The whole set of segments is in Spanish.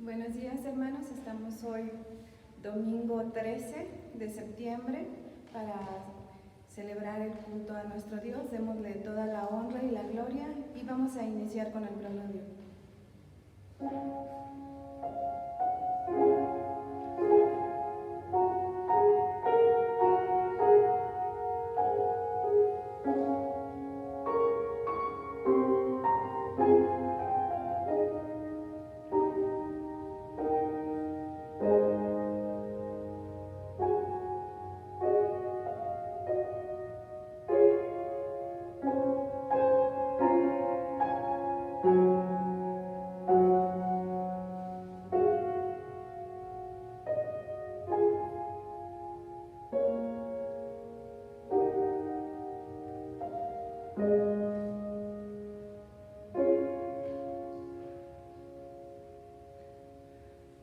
Buenos días, hermanos. Estamos hoy domingo 13 de septiembre para celebrar el culto a nuestro Dios. Démosle toda la honra y la gloria y vamos a iniciar con el preludio.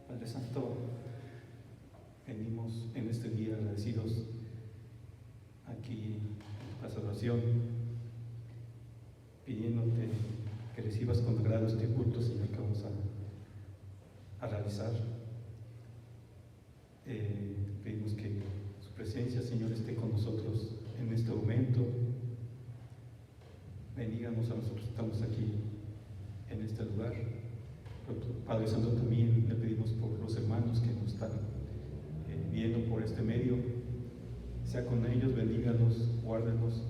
Padre Santo, venimos en este día agradecidos aquí en esta oración, pidiéndote que recibas con agrado este culto, Señor, que vamos a realizar. Pedimos que su presencia, Señor, esté con nosotros en este momento. Bendíganos a nosotros que estamos aquí en este lugar. Padre Santo, también le pedimos por los hermanos que nos están viendo por este medio. Sea con ellos, bendíganos, guárdenos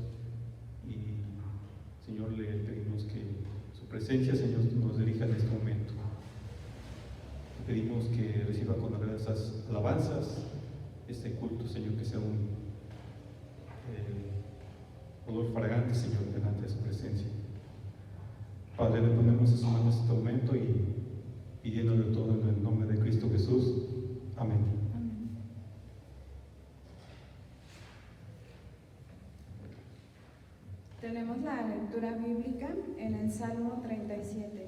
y, Señor, le pedimos que su presencia, Señor, nos dirija en este momento. Le pedimos que reciba con agrado esas alabanzas, este culto, Señor, que sea un olor fragante, Señor, delante de su presencia. Padre, le ponemos en sus manos este momento y pidiéndole todo en el nombre de Cristo Jesús. Amén. Amén. Tenemos la lectura bíblica en el Salmo 37.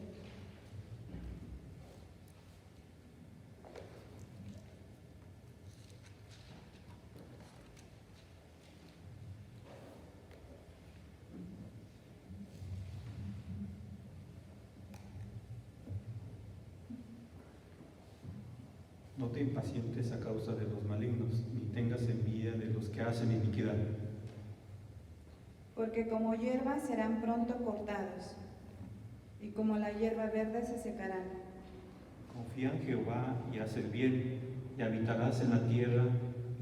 No te impacientes a causa de los malignos, ni tengas envidia de los que hacen iniquidad. Porque como hierba serán pronto cortados, y como la hierba verde se secarán. Confía en Jehová y haz el bien, y habitarás en la tierra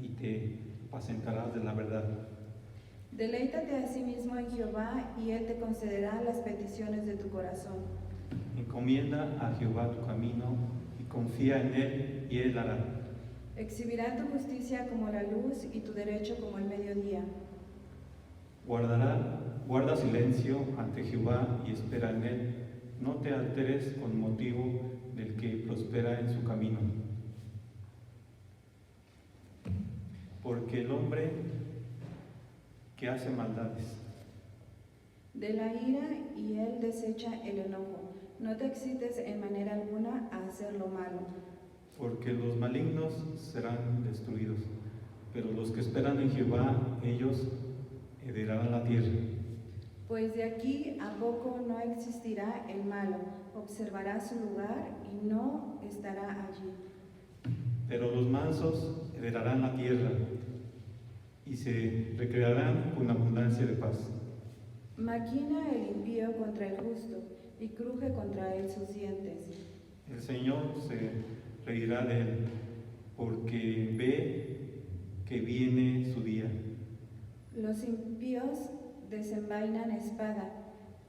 y te apacentarás de la verdad. Deleítate a sí mismo en Jehová, y Él te concederá las peticiones de tu corazón. Encomienda a Jehová tu camino y confía en Él, y Él hará. Exhibirá tu justicia como la luz y tu derecho como el mediodía. Guarda silencio ante Jehová y espera en Él. No te alteres con motivo del que prospera en su camino. Porque el hombre que hace maldades De la ira, y Él desecha el enojo. No te excites en manera alguna a hacer lo malo. porque los malignos serán destruidos, pero los que esperan en Jehová, ellos heredarán la tierra. Pues de aquí a poco no existirá el malo, observará su lugar y no estará allí. Pero los mansos heredarán la tierra y se recrearán con abundancia de paz. Maquina el impío contra el justo y cruje contra él sus dientes. El Señor se reirá de él, porque ve que viene su día. Los impíos desenvainan espada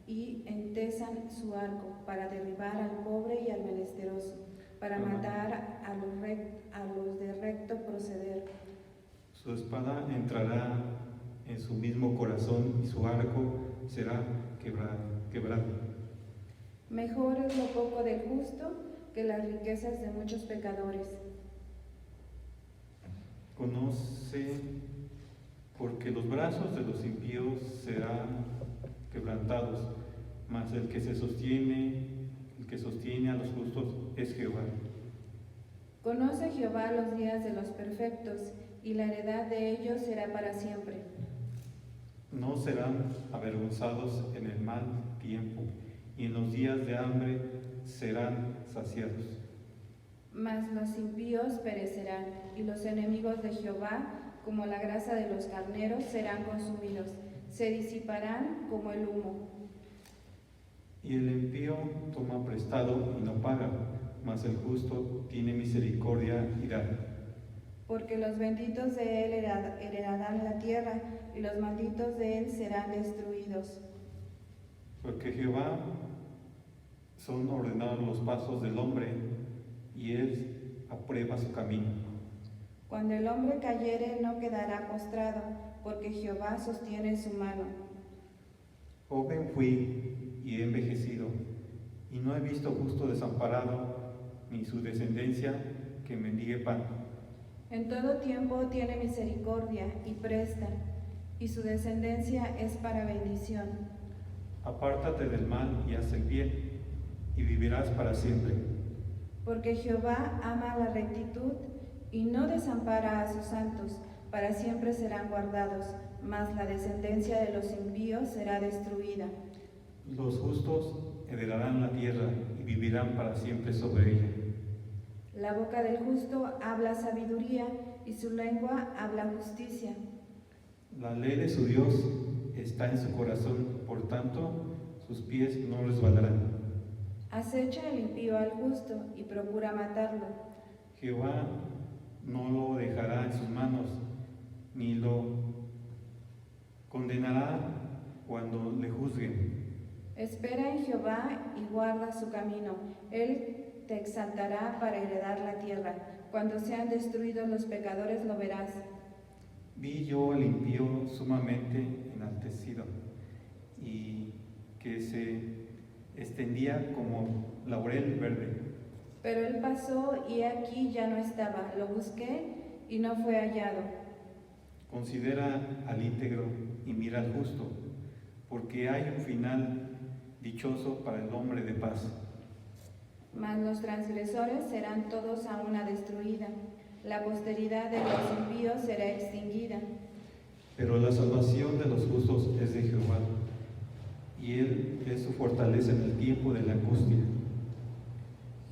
y entesan su arco para derribar al pobre y al menesteroso, para matar a los de recto proceder. Su espada entrará en su mismo corazón y su arco será quebrado. Mejor es lo poco del justo que las riquezas de muchos pecadores. Conoce, porque los brazos de los impíos serán quebrantados, mas el que sostiene a los justos es Jehová. Conoce Jehová los días de los perfectos, y la heredad de ellos será para siempre. No serán avergonzados en el mal tiempo, y en los días de hambre serán saciados. Mas los impíos perecerán, y los enemigos de Jehová, como la grasa de los carneros, serán consumidos, se disiparán como el humo. Y el impío toma prestado y no paga, mas el justo tiene misericordia y da. Porque los benditos de él heredarán la tierra, y los malditos de él serán destruidos. Porque Jehová son ordenados los pasos del hombre, y él aprueba su camino. Cuando el hombre cayere, no quedará postrado, porque Jehová sostiene su mano. Joven fui y he envejecido, y no he visto justo desamparado, ni su descendencia que mendigue pan. En todo tiempo tiene misericordia y presta, y su descendencia es para bendición. Apártate del mal y haz el bien, y vivirás para siempre. Porque Jehová ama la rectitud y no desampara a sus santos, para siempre serán guardados, mas la descendencia de los impíos será destruida. Los justos heredarán la tierra y vivirán para siempre sobre ella. La boca del justo habla sabiduría, y su lengua habla justicia. La ley de su Dios está en su corazón, por tanto, sus pies no resbalarán. Acecha el impío al justo y procura matarlo. Jehová no lo dejará en sus manos, ni lo condenará cuando le juzguen. Espera en Jehová y guarda su camino. Él te exaltará para heredar la tierra. Cuando sean destruidos los pecadores lo verás. Vi yo al impío sumamente enaltecido, y que se extendía como laurel verde. Pero él pasó y aquí ya no estaba. Lo busqué y no fue hallado. Considera al íntegro y mira al justo, porque hay un final dichoso para el hombre de paz. Mas los transgresores serán todos a una destruida. La posteridad de los impíos será extinguida. Pero la salvación de los justos es de Jehová, y él es su fortaleza en el tiempo de la angustia.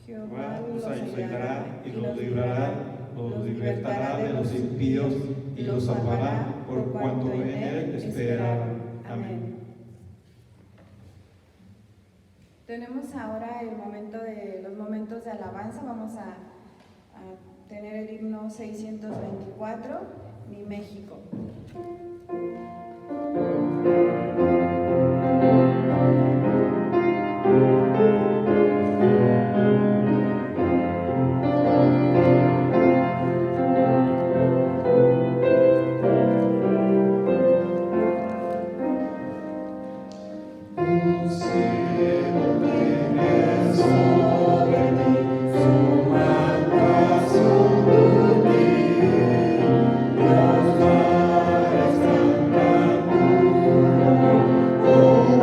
Jehová Los los ayudará y los librará, los libertará de los impíos y los salvará por cuanto en él esperaron. Amén. Tenemos ahora los momentos de alabanza. Vamos a tener el himno 624, Mi México. Oh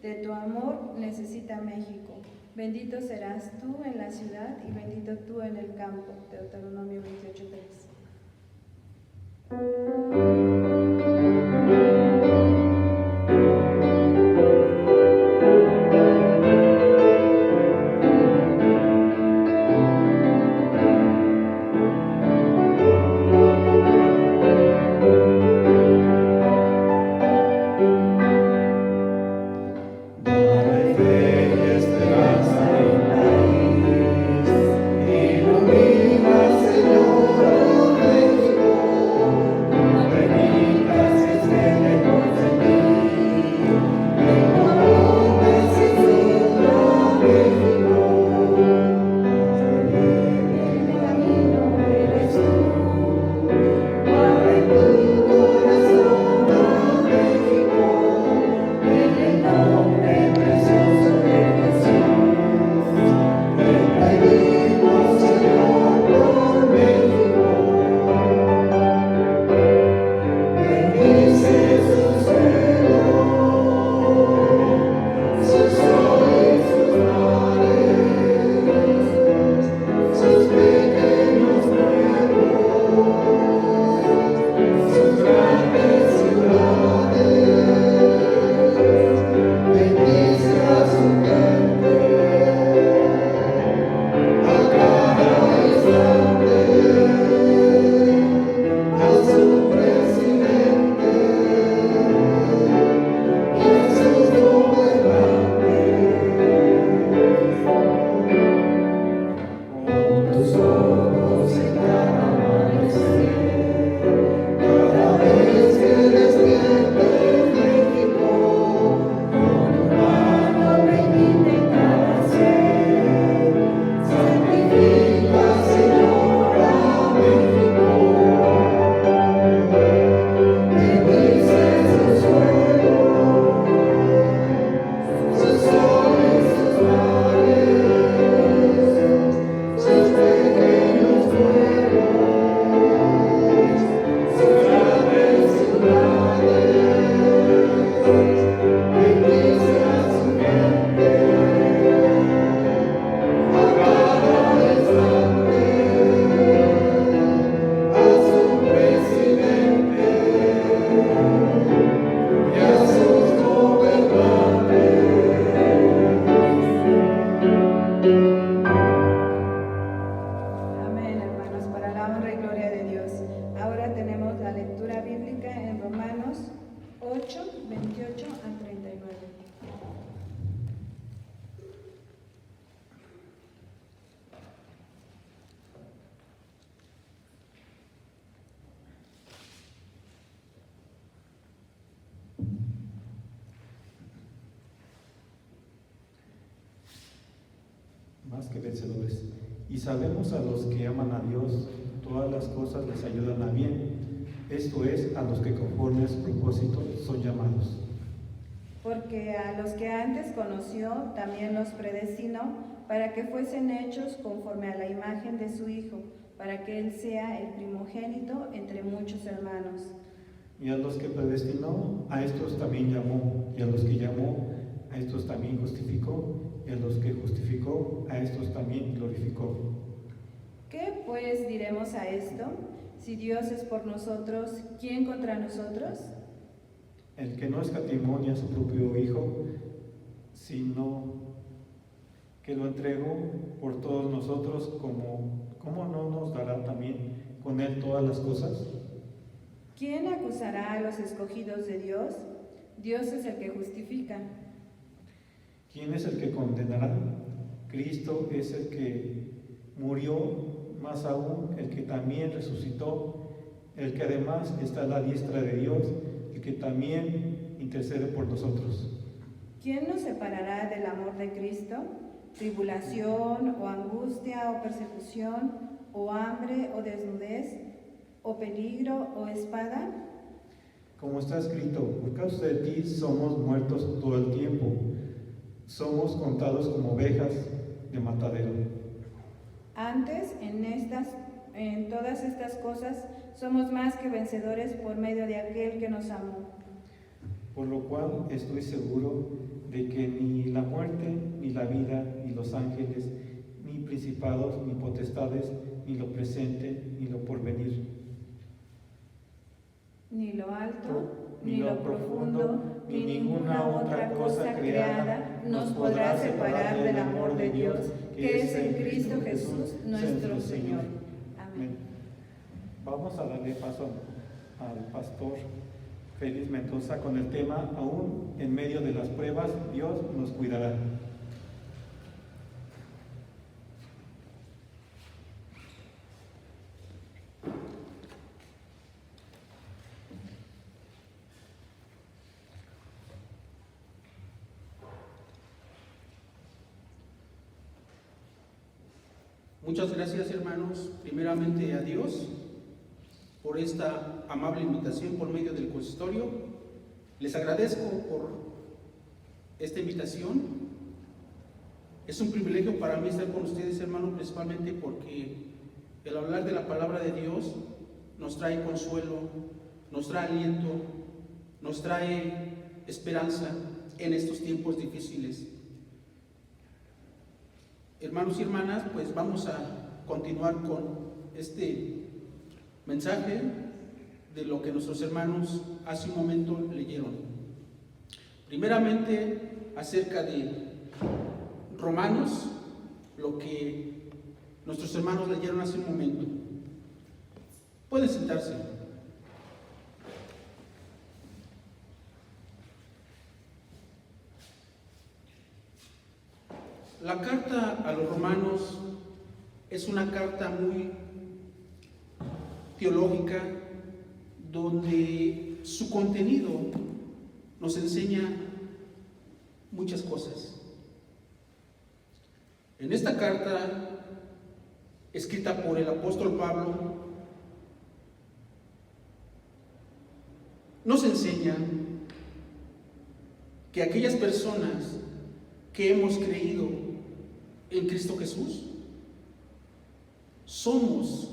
De tu amor necesita México. Bendito serás tú en la ciudad y bendito tú en el campo. Deuteronomio 28:3. Más que vencedores. Y sabemos a los que aman a Dios, todas las cosas les ayudan a bien. Esto es, a los que conforme a su propósito son llamados. Porque a los que antes conoció, también los predestinó, para que fuesen hechos conforme a la imagen de su Hijo, para que Él sea el primogénito entre muchos hermanos. Y a los que predestinó, a estos también llamó, y a los que llamó, a estos también justificó, y a los que justificó, a estos también glorificó. ¿Qué pues diremos a esto? Si Dios es por nosotros, ¿quién contra nosotros? El que no escatimó ni a su propio Hijo, sino que lo entregó por todos nosotros, ¿cómo no nos dará también con Él todas las cosas? ¿Quién acusará a los escogidos de Dios? Dios es el que justifica. ¿Quién es el que condenará? Cristo es el que murió, más aún el que también resucitó, el que además está a la diestra de Dios, el que también intercede por nosotros. ¿Quién nos separará del amor de Cristo? ¿Tribulación, o angustia, o persecución, o hambre, o desnudez, o peligro, o espada? Como está escrito, por causa de ti somos muertos todo el tiempo. Somos contados como ovejas de matadero. Antes, en todas estas cosas, somos más que vencedores por medio de aquel que nos amó. por lo cual estoy seguro de que ni la muerte, ni la vida, ni los ángeles, ni principados, ni potestades, ni lo presente, ni lo porvenir, ni lo alto, ni lo profundo, ni ninguna otra cosa creada nos podrá separar del amor de Dios, que es en Cristo Jesús nuestro Señor. Amén. Vamos a darle paso al pastor Félix Mendoza con el tema "Aún en medio de las pruebas, Dios nos cuidará". Muchas gracias, hermanos, primeramente a Dios por esta amable invitación por medio del consistorio. Les agradezco por esta invitación. Es un privilegio para mí estar con ustedes, hermanos, principalmente porque el hablar de la palabra de Dios nos trae consuelo, nos trae aliento, nos trae esperanza en estos tiempos difíciles. Hermanos y hermanas, pues vamos a continuar con este mensaje de lo que nuestros hermanos hace un momento leyeron. Primeramente, acerca de Romanos, lo que nuestros hermanos leyeron hace un momento. Pueden sentarse. La carta a los romanos es una carta muy teológica, donde su contenido nos enseña muchas cosas. En esta carta, escrita por el apóstol Pablo, nos enseña que aquellas personas que hemos creído en Cristo Jesús somos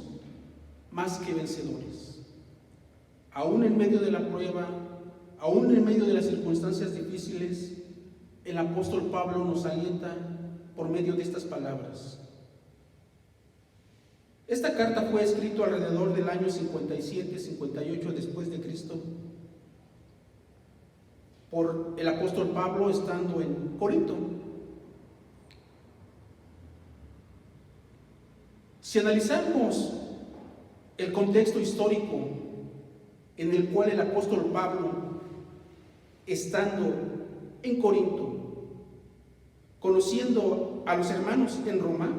más que vencedores. Aún en medio de la prueba, aún en medio de las circunstancias difíciles, el apóstol Pablo nos alienta por medio de estas palabras. Esta carta fue escrita alrededor del año 57-58 después de Cristo por el apóstol Pablo estando en Corinto. Si analizamos el contexto histórico en el cual el apóstol Pablo, estando en Corinto, conociendo a los hermanos en Roma,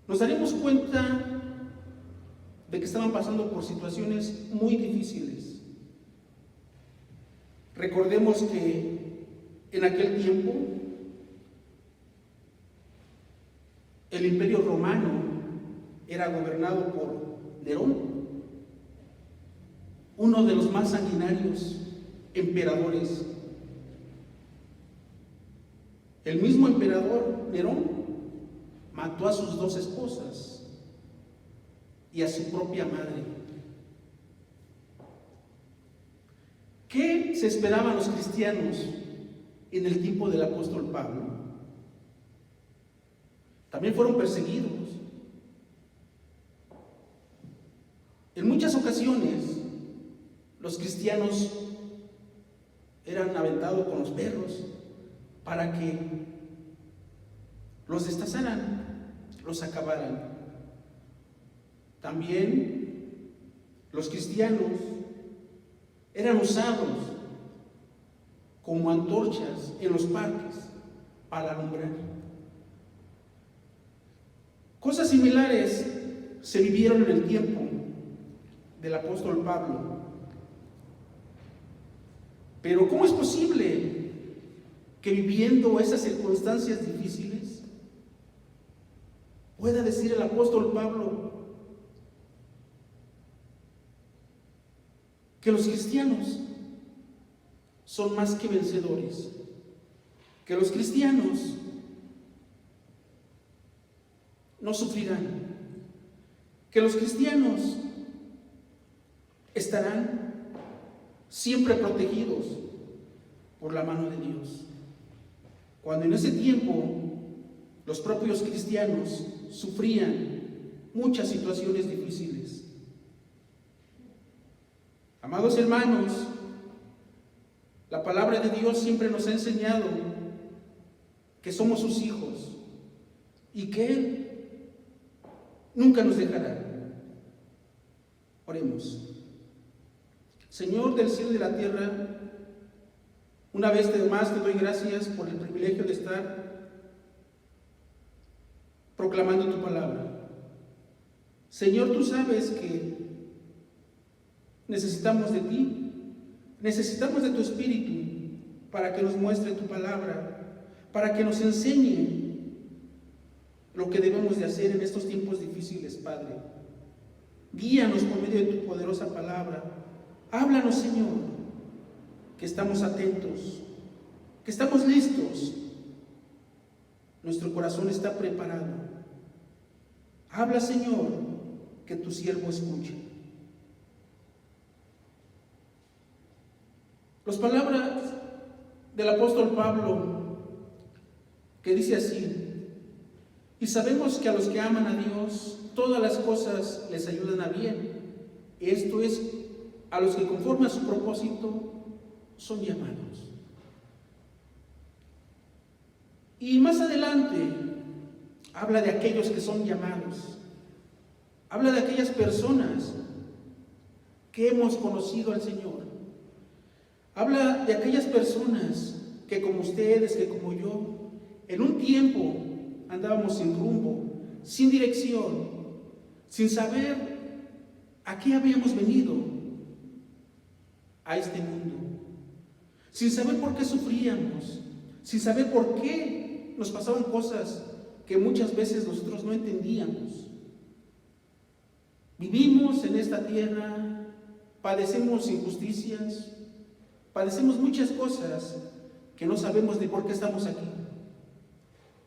nos daremos cuenta de que estaban pasando por situaciones muy difíciles. Recordemos que en aquel tiempo el Imperio Romano era gobernado por Nerón, uno de los más sanguinarios emperadores. El mismo emperador Nerón mató a sus 2 esposas y a su propia madre. ¿Qué se esperaban los cristianos en el tiempo del apóstol Pablo? También fueron perseguidos. En muchas ocasiones, los cristianos eran aventados con los perros para que los destazaran, los acabaran. También los cristianos eran usados como antorchas en los parques para alumbrar. Cosas similares se vivieron en el tiempo del apóstol Pablo. Pero ¿cómo es posible que viviendo esas circunstancias difíciles pueda decir el apóstol Pablo que los cristianos son más que vencedores, que los cristianos no sufrirán, que los cristianos estarán siempre protegidos por la mano de Dios. Cuando en ese tiempo los propios cristianos sufrían muchas situaciones difíciles. Amados hermanos, la palabra de Dios siempre nos ha enseñado que somos sus hijos y que Él nunca nos dejará. Oremos. Señor del cielo y de la tierra, una vez más te doy gracias por el privilegio de estar proclamando tu palabra. Señor, tú sabes que necesitamos de ti, necesitamos de tu Espíritu para que nos muestre tu palabra, para que nos enseñe lo que debemos de hacer en estos tiempos difíciles, Padre. Guíanos por medio de tu poderosa palabra. Háblanos, Señor, que estamos atentos, que estamos listos. Nuestro corazón está preparado. Habla, Señor, que tu siervo escuche. Las palabras del apóstol Pablo, que dice así: y sabemos que a los que aman a Dios, todas las cosas les ayudan a bien. Esto es, a los que conforme a su propósito son llamados. Y más adelante habla de aquellos que son llamados. Habla de aquellas personas que hemos conocido al Señor. Habla de aquellas personas que como ustedes, que como yo, en un tiempo andábamos sin rumbo, sin dirección, sin saber a qué habíamos venido a este mundo, sin saber por qué sufríamos, sin saber por qué nos pasaban cosas que muchas veces nosotros no entendíamos. Vivimos en esta tierra, padecemos injusticias, padecemos muchas cosas que no sabemos de por qué estamos aquí.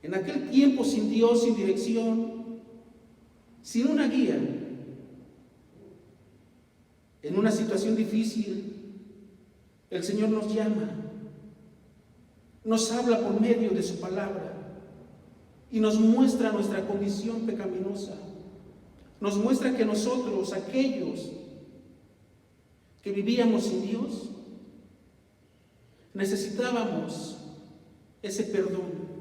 En aquel tiempo, sin Dios, sin dirección, sin una guía, en una situación difícil, el Señor nos llama, nos habla por medio de su palabra y nos muestra nuestra condición pecaminosa. Nos muestra que nosotros, aquellos que vivíamos sin Dios, necesitábamos ese perdón,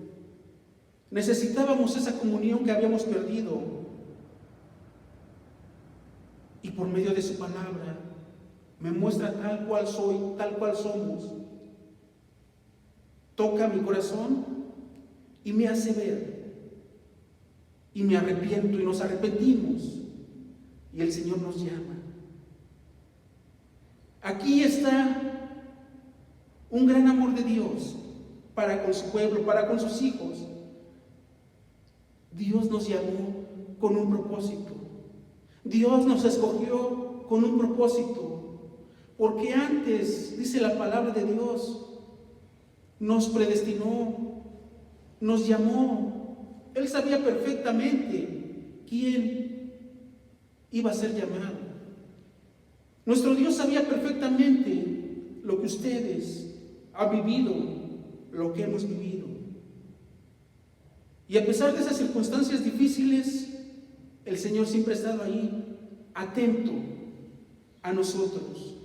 necesitábamos esa comunión que habíamos perdido, y por medio de su palabra me muestra tal cual soy, tal cual somos. Toca mi corazón y me hace ver, y me arrepiento y nos arrepentimos, y el Señor nos llama. Aquí está un gran amor de Dios para con su pueblo, para con sus hijos. Dios nos llamó con un propósito. Dios nos escogió con un propósito, porque antes, dice la palabra de Dios, nos predestinó, nos llamó. Él sabía perfectamente quién iba a ser llamado. Nuestro Dios sabía perfectamente lo que ustedes han vivido, lo que hemos vivido. Y a pesar de esas circunstancias difíciles, el Señor siempre ha estado ahí, atento a nosotros.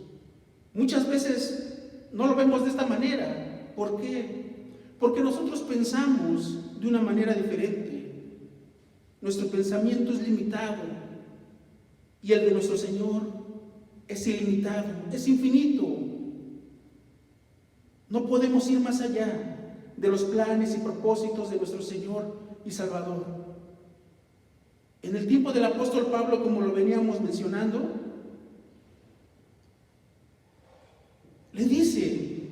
Muchas veces no lo vemos de esta manera. ¿Por qué? Porque nosotros pensamos de una manera diferente. Nuestro pensamiento es limitado y el de nuestro Señor es ilimitado, es infinito. No podemos ir más allá de los planes y propósitos de nuestro Señor y Salvador. En el tiempo del apóstol Pablo, como lo veníamos mencionando, le dice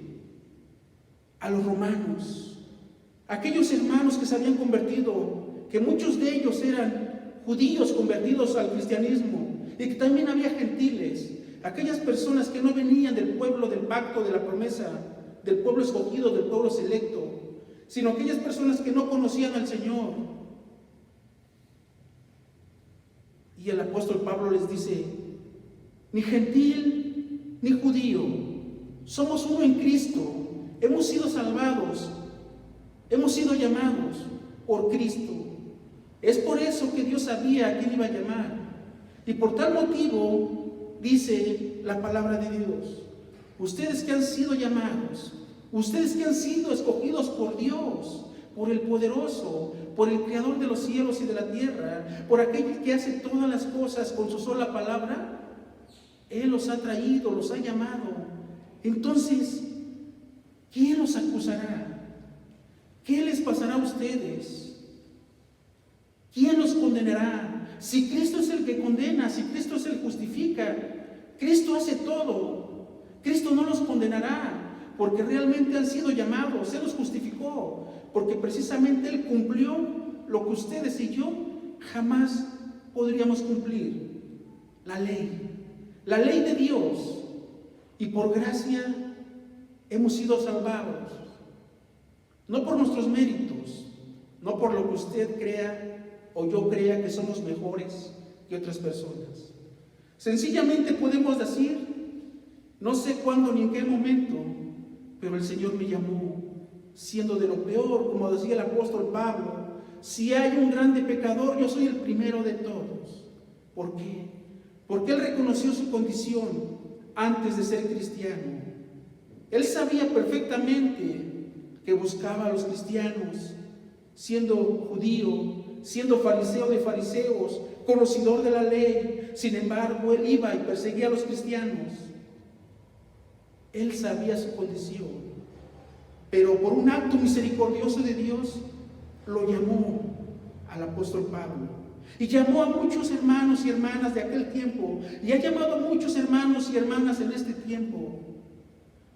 a los romanos, aquellos hermanos que se habían convertido, que muchos de ellos eran judíos convertidos al cristianismo, y que también había gentiles, aquellas personas que no venían del pueblo del pacto, de la promesa, del pueblo escogido, del pueblo selecto, sino aquellas personas que no conocían al Señor. Y el apóstol Pablo les dice, ni gentil ni judío, Somos uno en Cristo. Hemos sido salvados. Hemos sido llamados por Cristo. Es por eso que Dios sabía a quién iba a llamar. Y por tal motivo, dice la palabra de Dios, ustedes que han sido llamados, ustedes que han sido escogidos por Dios, por el poderoso, por el creador de los cielos y de la tierra, por aquel que hace todas las cosas con su sola palabra, Él los ha traído, los ha llamado. Entonces, ¿quién los acusará? ¿Qué les pasará a ustedes? ¿Quién los condenará? Si Cristo es el que condena, si Cristo es el que justifica, Cristo hace todo. Cristo no los condenará, porque realmente han sido llamados, Él los justificó, porque precisamente Él cumplió lo que ustedes y yo jamás podríamos cumplir. La ley de Dios. Y por gracia hemos sido salvados. No por nuestros méritos, no por lo que usted crea o yo crea que somos mejores que otras personas. Sencillamente podemos decir, no sé cuándo ni en qué momento, pero el Señor me llamó, siendo de lo peor, como decía el apóstol Pablo. Si hay un grande pecador, yo soy el primero de todos. ¿Por qué? Porque Él reconoció su condición antes de ser cristiano. Él sabía perfectamente que buscaba a los cristianos, siendo judío, siendo fariseo de fariseos, conocedor de la ley. Sin embargo, Él iba y perseguía a los cristianos. Él sabía su condición, pero por un acto misericordioso de Dios, lo llamó al apóstol Pablo. Y llamó a muchos hermanos y hermanas de aquel tiempo, y ha llamado a muchos hermanos y hermanas en este tiempo.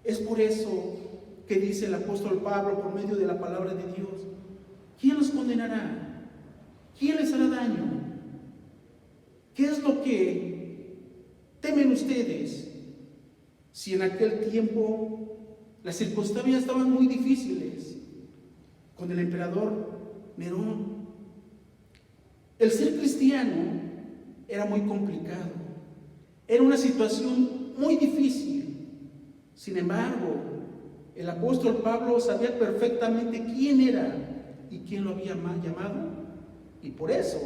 Es por eso que dice el apóstol Pablo por medio de la palabra de Dios, ¿quién los condenará? ¿Quién les hará daño? ¿Qué es lo que temen ustedes? Si en aquel tiempo las circunstancias estaban muy difíciles con el emperador Nerón, el ser cristiano era muy complicado, era una situación muy difícil. Sin embargo, el apóstol Pablo sabía perfectamente quién era y quién lo había llamado, y por eso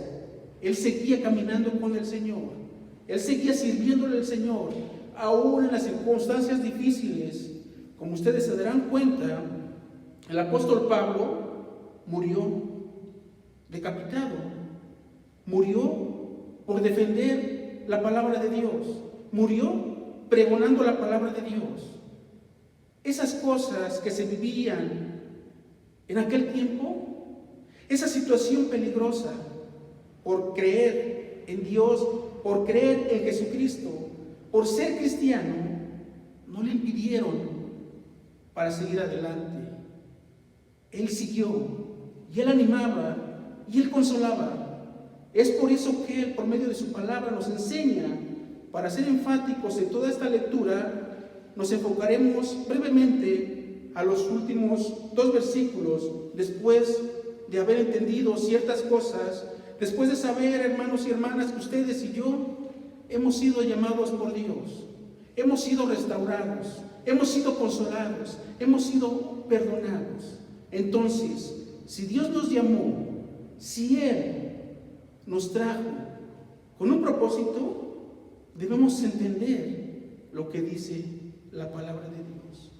él seguía caminando con el Señor, él seguía sirviéndole al Señor, aún en las circunstancias difíciles. Como ustedes se darán cuenta, el apóstol Pablo murió decapitado, murió por defender la palabra de Dios, murió pregonando la palabra de Dios. Esas cosas que se vivían en aquel tiempo, esa situación peligrosa, por creer en Dios, por creer en Jesucristo, por ser cristiano, no le impidieron para seguir adelante. Él siguió, y Él animaba, y Él consolaba. Es por eso que Él, por medio de su palabra, nos enseña. Para ser enfáticos en toda esta lectura, nos enfocaremos brevemente a los últimos 2 versículos, después de haber entendido ciertas cosas, después de saber, hermanos y hermanas, que ustedes y yo hemos sido llamados por Dios, hemos sido restaurados, hemos sido consolados, hemos sido perdonados. Entonces, si Dios nos llamó, si Él nos trajo con un propósito, debemos entender lo que dice la palabra de Dios.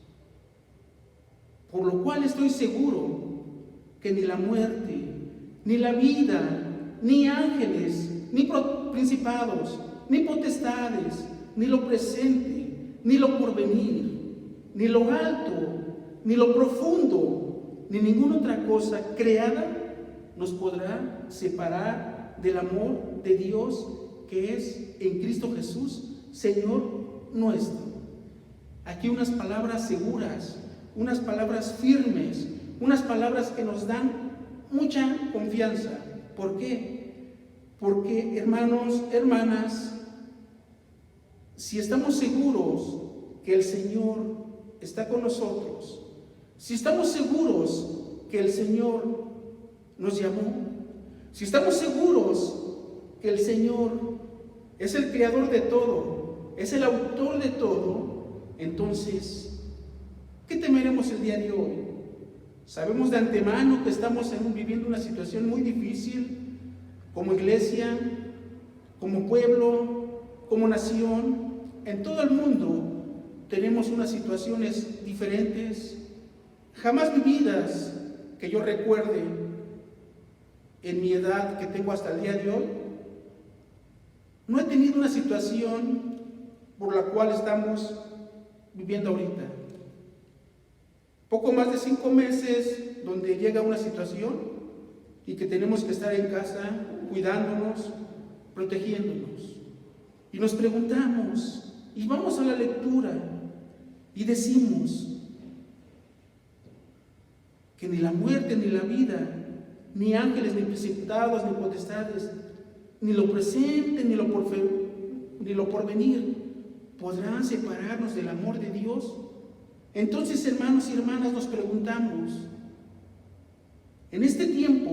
Por lo cual estoy seguro que ni la muerte, ni la vida, ni ángeles, ni principados, ni potestades, ni lo presente, ni lo porvenir, ni lo alto, ni lo profundo, ni ninguna otra cosa creada nos podrá separar del amor de Dios que es en Cristo Jesús, Señor nuestro. Aquí unas palabras seguras, unas palabras firmes, unas palabras que nos dan mucha confianza. ¿Por qué? Porque, hermanos, hermanas, si estamos seguros que el Señor está con nosotros, si estamos seguros que el Señor nos llamó, si estamos seguros que el Señor es el creador de todo, es el autor de todo, entonces ¿Qué temeremos el día de hoy? Sabemos de antemano que estamos viviendo una situación muy difícil como iglesia, como pueblo, como nación. En todo el mundo tenemos unas situaciones diferentes, jamás vividas que yo recuerde en mi edad que tengo hasta el día de hoy. No he tenido una situación por la cual estamos viviendo ahorita. Poco más de 5 meses donde llega una situación y que tenemos que estar en casa cuidándonos, protegiéndonos. Y nos preguntamos, y vamos a la lectura y decimos que ni la muerte ni la vida, ni ángeles, ni principados, ni potestades, ni lo presente, ni lo porvenir, podrán separarnos del amor de Dios. Entonces, hermanos y hermanas, nos preguntamos, en este tiempo,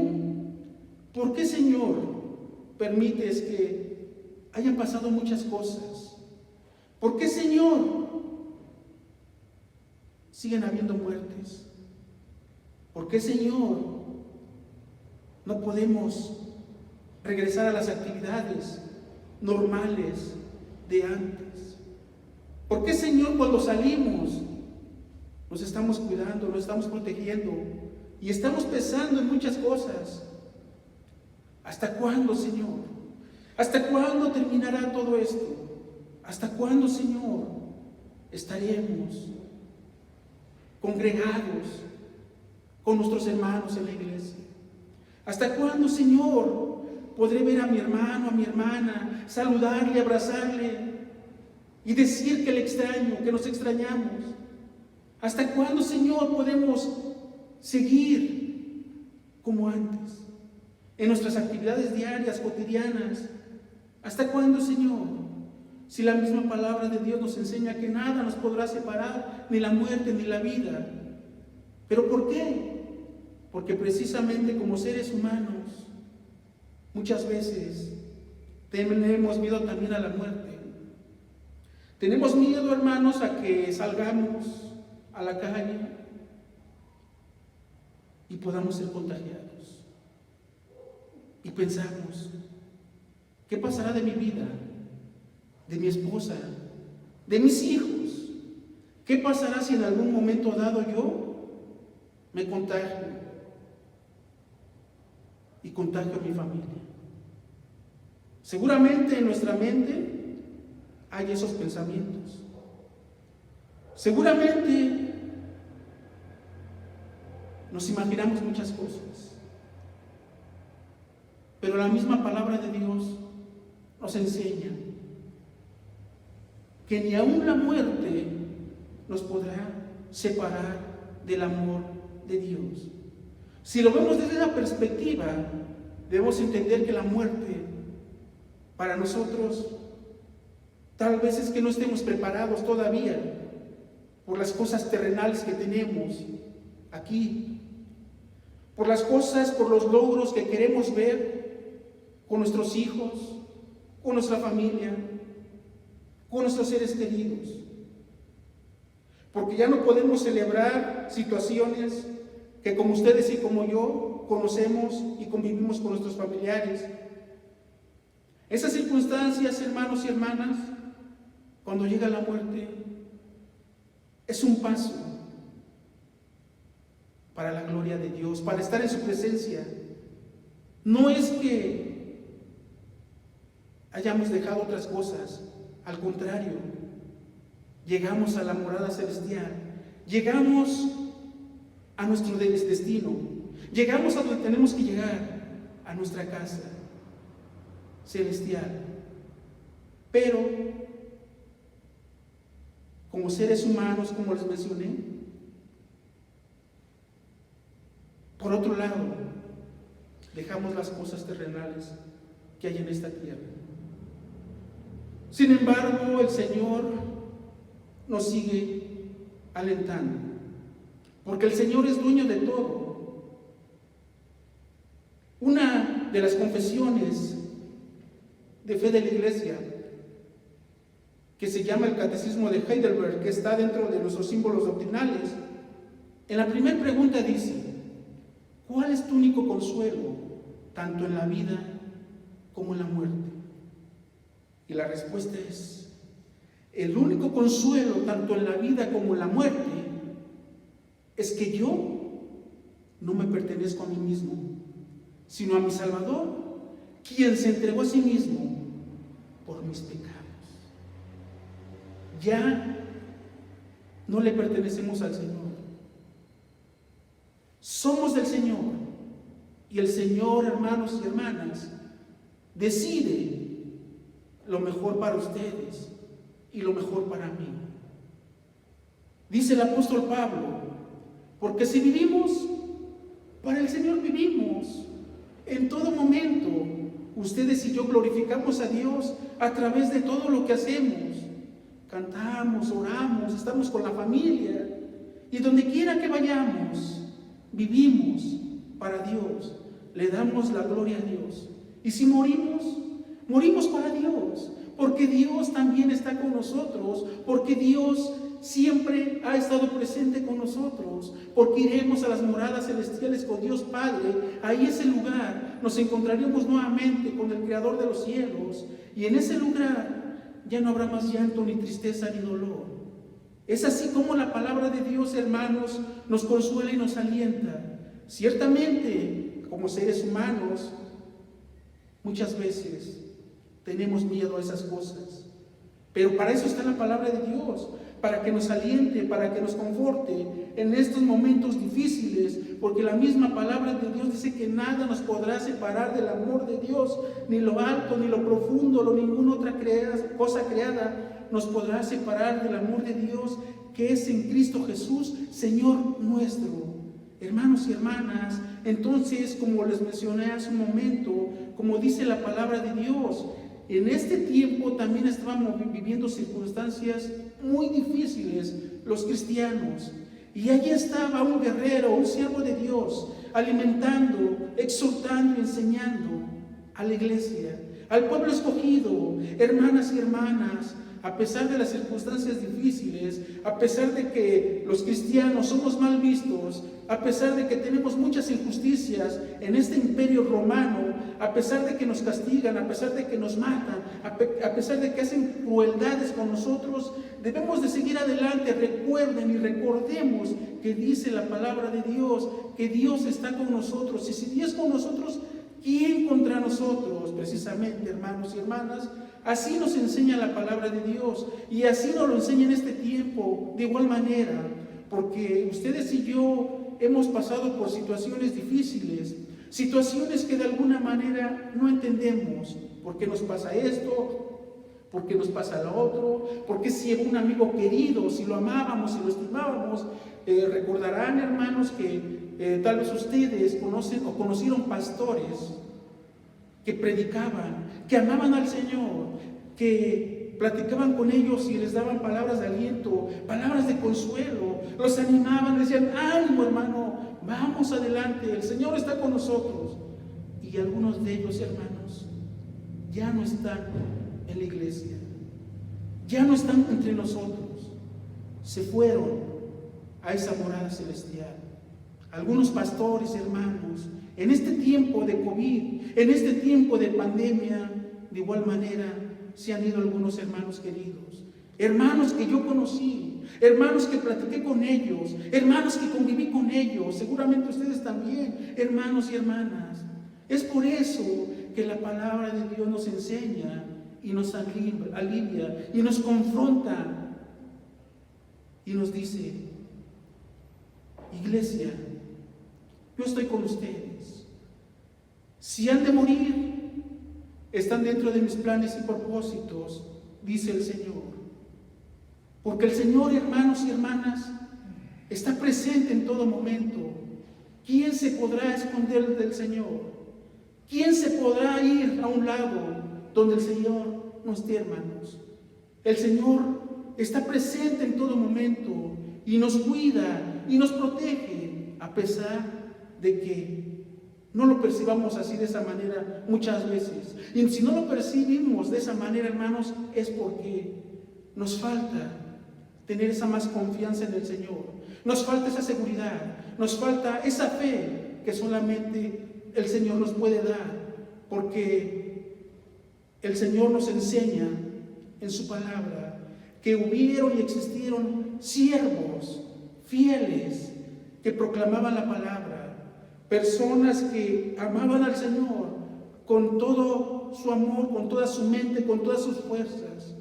¿por qué, Señor, permites que hayan pasado muchas cosas? ¿Por qué, Señor, siguen habiendo muertes? ¿Por qué, Señor, no podemos regresar a las actividades normales de antes? ¿Por qué, Señor, cuando salimos nos estamos cuidando, nos estamos protegiendo y estamos pensando en muchas cosas? ¿Hasta cuándo, Señor? ¿Hasta cuándo terminará todo esto? ¿Hasta cuándo, Señor, estaremos congregados con nuestros hermanos en la iglesia? ¿Hasta cuándo, Señor, podré ver a mi hermano, a mi hermana, saludarle, abrazarle y decir que le extraño, que nos extrañamos? ¿Hasta cuándo, Señor, podemos seguir como antes en nuestras actividades diarias, cotidianas? ¿Hasta cuándo, Señor? Si la misma palabra de Dios nos enseña que nada nos podrá separar, ni la muerte ni la vida. ¿Pero por qué? Porque precisamente como seres humanos, muchas veces tenemos miedo también a la muerte. Tenemos miedo, hermanos, a que salgamos a la calle y podamos ser contagiados. Y pensamos, ¿qué pasará de mi vida? De mi esposa, de mis hijos. ¿Qué pasará si en algún momento dado yo me contagio y contagio a mi familia? Seguramente en nuestra mente hay esos pensamientos. Seguramente nos imaginamos muchas cosas, pero la misma palabra de Dios nos enseña que ni aún la muerte nos podrá separar del amor de Dios. Si lo vemos desde esa perspectiva, debemos entender que la muerte para nosotros tal vez es que no estemos preparados todavía por las cosas terrenales que tenemos aquí, por las cosas, por los logros que queremos ver con nuestros hijos, con nuestra familia, con nuestros seres queridos. Porque ya no podemos celebrar situaciones que como ustedes y como yo conocemos y convivimos con nuestros familiares. Esas circunstancias, hermanos y hermanas, cuando llega la muerte, es un paso para la gloria de Dios, para estar en su presencia. No es que hayamos dejado otras cosas, al contrario, llegamos a la morada celestial, llegamos a nuestro destino, llegamos a donde tenemos que llegar, a nuestra casa celestial. Pero como seres humanos, como les mencioné, por otro lado, dejamos las cosas terrenales que hay en esta tierra. Sin embargo, el Señor nos sigue alentando, porque el Señor es dueño de todo. Una de las confesiones de fe de la iglesia que se llama el Catecismo de Heidelberg, que está dentro de nuestros símbolos doctrinales. En la primera pregunta dice: ¿cuál es tu único consuelo, tanto en la vida como en la muerte? Y la respuesta es: el único consuelo, tanto en la vida como en la muerte, es que yo no me pertenezco a mí mismo, sino a mi Salvador, quien se entregó a sí mismo por mis pecados. Ya no le pertenecemos al Señor. Somos del Señor. Y el Señor, hermanos y hermanas, decide lo mejor para ustedes y lo mejor para mí. Dice el apóstol Pablo: porque si vivimos, para el Señor vivimos. En todo momento, ustedes y yo glorificamos a Dios a través de todo lo que hacemos. Cantamos, oramos, estamos con la familia, y donde quiera que vayamos, vivimos para Dios, le damos la gloria a Dios. Y si morimos, morimos para Dios, porque Dios también está con nosotros, porque Dios siempre ha estado presente con nosotros, porque iremos a las moradas celestiales con Dios Padre. Ahí ese lugar nos encontraremos nuevamente con el Creador de los cielos, y en ese lugar ya no habrá más llanto, ni tristeza, ni dolor. Es así como la palabra de Dios, hermanos, nos consuela y nos alienta. Ciertamente, como seres humanos, muchas veces tenemos miedo a esas cosas, pero para eso está la palabra de Dios, para que nos aliente, para que nos conforte en estos momentos difíciles, porque la misma palabra de Dios dice que nada nos podrá separar del amor de Dios, ni lo alto, ni lo profundo, ni ninguna otra cosa creada nos podrá separar del amor de Dios, que es en Cristo Jesús, Señor nuestro. Hermanos y hermanas, entonces, como les mencioné hace un momento, como dice la palabra de Dios, en este tiempo también estábamos viviendo circunstancias muy difíciles los cristianos, y allí estaba un guerrero, un siervo de Dios, alimentando, exhortando y enseñando a la iglesia, al pueblo escogido. Hermanas y hermanas, a pesar de las circunstancias difíciles, a pesar de que los cristianos somos mal vistos, a pesar de que tenemos muchas injusticias en este imperio romano, a pesar de que nos castigan, a pesar de que nos matan, a pesar de que hacen crueldades con nosotros, debemos de seguir adelante. Recuerden y recordemos que dice la palabra de Dios, que Dios está con nosotros. Y si Dios es con nosotros, ¿quién contra nosotros? Precisamente, hermanos y hermanas, así nos enseña la palabra de Dios, y así nos lo enseña en este tiempo, de igual manera, porque ustedes y yo hemos pasado por situaciones difíciles, situaciones que de alguna manera no entendemos. ¿Por qué nos pasa esto? ¿Por qué nos pasa lo otro? ¿Por qué si un amigo querido, si lo amábamos, si lo estimábamos? Recordarán, hermanos, que tal vez ustedes conocen o conocieron pastores que predicaban, que amaban al Señor, que platicaban con ellos y les daban palabras de aliento, palabras de consuelo, los animaban, les decían: ánimo, hermano, vamos adelante, el Señor está con nosotros. Y algunos de ellos, hermanos, ya no están en la iglesia, ya no están entre nosotros, se fueron a esa morada celestial. Algunos pastores, hermanos, en este tiempo de COVID, en este tiempo de pandemia, de igual manera se han ido algunos hermanos queridos, hermanos que yo conocí, hermanos que platiqué con ellos, hermanos que conviví con ellos, seguramente ustedes también, hermanos y hermanas. Es por eso que la palabra de Dios nos enseña y nos alivia y nos confronta y nos dice: iglesia, yo estoy con ustedes. Si han de morir, están dentro de mis planes y propósitos, dice el Señor. Porque el Señor, hermanos y hermanas, está presente en todo momento. ¿Quién se podrá esconder del Señor? ¿Quién se podrá ir a un lado donde el Señor no esté, hermanos? El Señor está presente en todo momento y nos cuida y nos protege, a pesar de que no lo percibamos así, de esa manera, muchas veces. Y si no lo percibimos de esa manera, hermanos, es porque nos falta tener esa más confianza en el Señor, nos falta esa seguridad, nos falta esa fe que solamente el Señor nos puede dar, porque el Señor nos enseña en su palabra que hubieron y existieron siervos fieles que proclamaban la palabra, personas que amaban al Señor con todo su amor, con toda su mente, con todas sus fuerzas.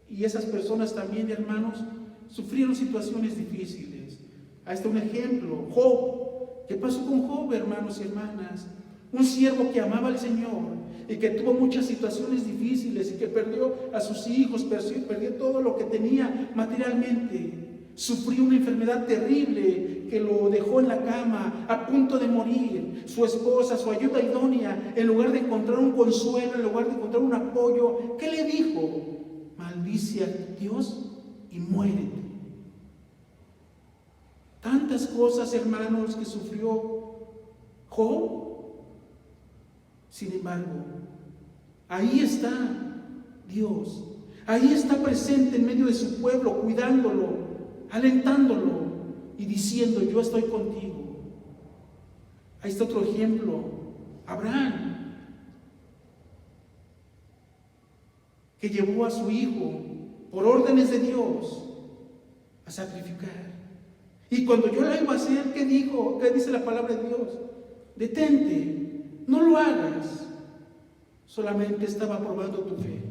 Y esas personas también, hermanos, sufrieron situaciones difíciles. Ahí está un ejemplo, Job. ¿Qué pasó con Job, hermanos y hermanas? Un siervo que amaba al Señor y que tuvo muchas situaciones difíciles y que perdió a sus hijos, perdió todo lo que tenía materialmente. Sufrió una enfermedad terrible que lo dejó en la cama, a punto de morir. Su esposa, su ayuda idónea, en lugar de encontrar un consuelo, en lugar de encontrar un apoyo, ¿qué le dijo? Maldice a Dios y muérete. Tantas cosas, hermanos, que sufrió Job. Sin embargo, ahí está Dios, ahí está presente en medio de su pueblo, cuidándolo, alentándolo y diciendo: yo estoy contigo. Ahí está otro ejemplo, Abraham, que llevó a su hijo por órdenes de Dios a sacrificar. Y cuando yo la iba a hacer, ¿qué dijo? ¿Qué dice la palabra de Dios? Detente, no lo hagas. Solamente estaba probando tu fe.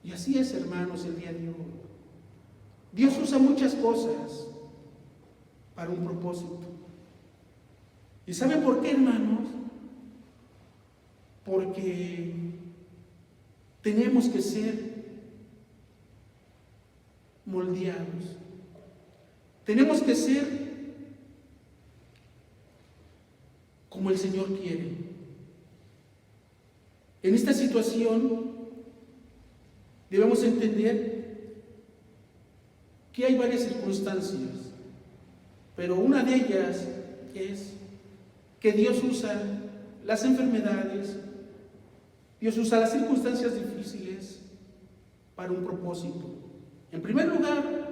Y así es, hermanos, el día de hoy. Dios usa muchas cosas para un propósito. ¿Y saben por qué, hermanos? Porque tenemos que ser moldeados. Tenemos que ser como el Señor quiere. En esta situación debemos entender que hay varias circunstancias, pero una de ellas es que Dios usa las enfermedades, Dios usa las circunstancias difíciles para un propósito. En primer lugar,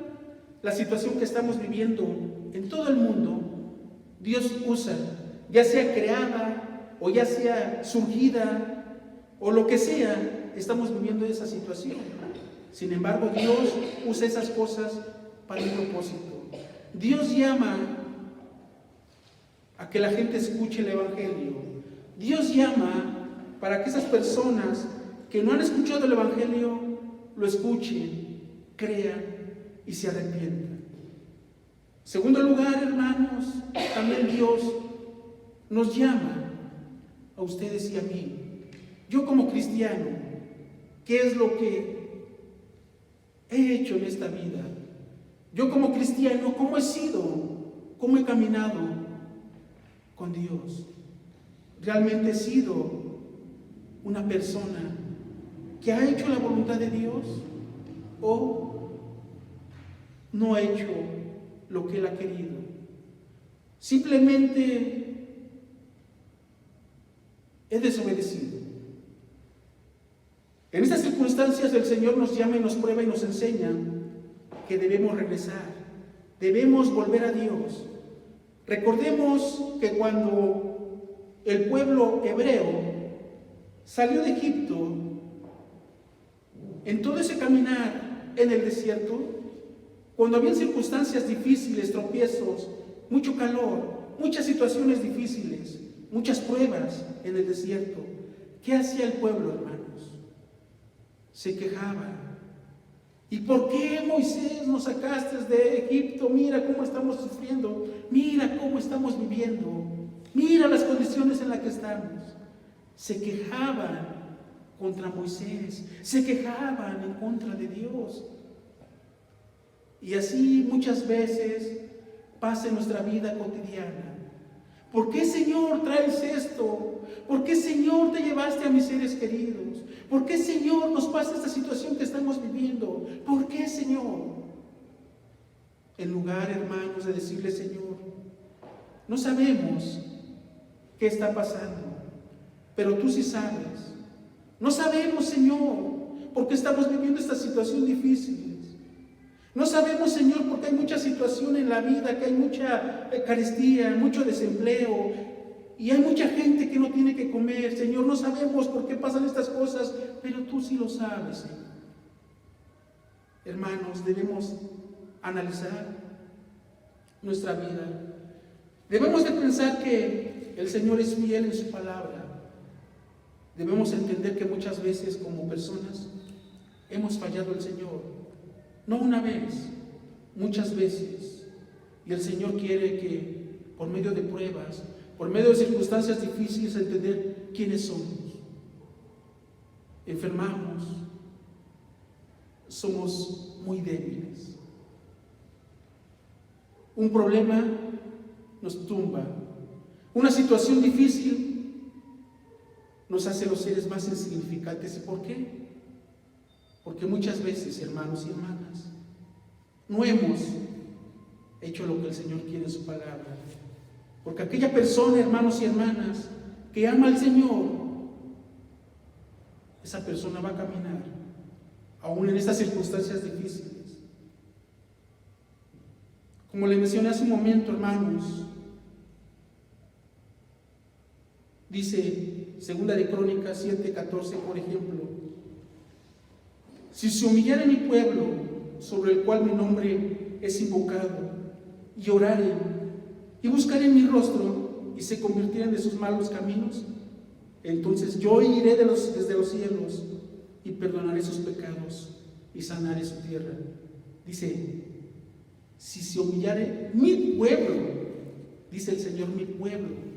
la situación que estamos viviendo en todo el mundo, Dios usa, ya sea creada o ya sea surgida o lo que sea, estamos viviendo esa situación. Sin embargo, Dios usa esas cosas para un propósito. Dios llama a que la gente escuche el Evangelio. Dios llama para que esas personas que no han escuchado el Evangelio lo escuchen, crean y se arrepientan. Segundo lugar, hermanos, también Dios nos llama a ustedes y a mí. Yo como cristiano, ¿qué es lo que he hecho en esta vida? Yo como cristiano, ¿cómo he sido? ¿Cómo he caminado con Dios? ¿Realmente he sido una persona que ha hecho la voluntad de Dios o no ha hecho lo que Él ha querido? Simplemente he desobedecido. En estas circunstancias el Señor nos llama y nos prueba y nos enseña que debemos regresar, debemos volver a Dios. Recordemos que cuando el pueblo hebreo salió de Egipto, en todo ese caminar en el desierto, cuando había circunstancias difíciles, tropiezos, mucho calor, muchas situaciones difíciles, muchas pruebas en el desierto, ¿qué hacía el pueblo, hermanos? Se quejaba. ¿Y por qué, Moisés, nos sacaste de Egipto? Mira cómo estamos sufriendo, mira cómo estamos viviendo, mira las condiciones en las que estamos. Se quejaban contra Moisés, se quejaban en contra de Dios. Y así muchas veces pasa en nuestra vida cotidiana. ¿Por qué, Señor, traes esto? ¿Por qué, Señor, te llevaste a mis seres queridos? ¿Por qué, Señor, nos pasa esta situación que estamos viviendo? ¿Por qué, Señor? En lugar, hermanos, de decirle: Señor, no sabemos qué está pasando, pero tú sí sabes. No sabemos, Señor, por qué estamos viviendo esta situación difícil. No sabemos, Señor, porque hay mucha situación en la vida, que hay mucha carestía, mucho desempleo, y hay mucha gente que no tiene que comer. Señor, no sabemos por qué pasan estas cosas, pero tú sí lo sabes, Señor. Hermanos, debemos analizar nuestra vida. Debemos de pensar que el Señor es fiel en su palabra. Debemos entender que muchas veces como personas hemos fallado al Señor. No una vez, muchas veces. Y el Señor quiere que por medio de pruebas, por medio de circunstancias difíciles, entender quiénes somos. Enfermamos, somos muy débiles. Un problema nos tumba. Una situación difícil nos hace los seres más insignificantes. ¿Y por qué? Porque muchas veces, hermanos y hermanas, no hemos hecho lo que el Señor quiere en su palabra. Porque aquella persona, hermanos y hermanas, que ama al Señor, esa persona va a caminar, aún en estas circunstancias difíciles. Como le mencioné hace un momento, hermanos, dice 2 de Crónicas 7:14, por ejemplo: si se humillare mi pueblo, sobre el cual mi nombre es invocado, y oraren, y buscaren mi rostro, y se convirtieren de sus malos caminos, entonces yo iré desde los cielos, y perdonaré sus pecados, y sanaré su tierra. Dice, si se humillare mi pueblo, dice el Señor, mi pueblo,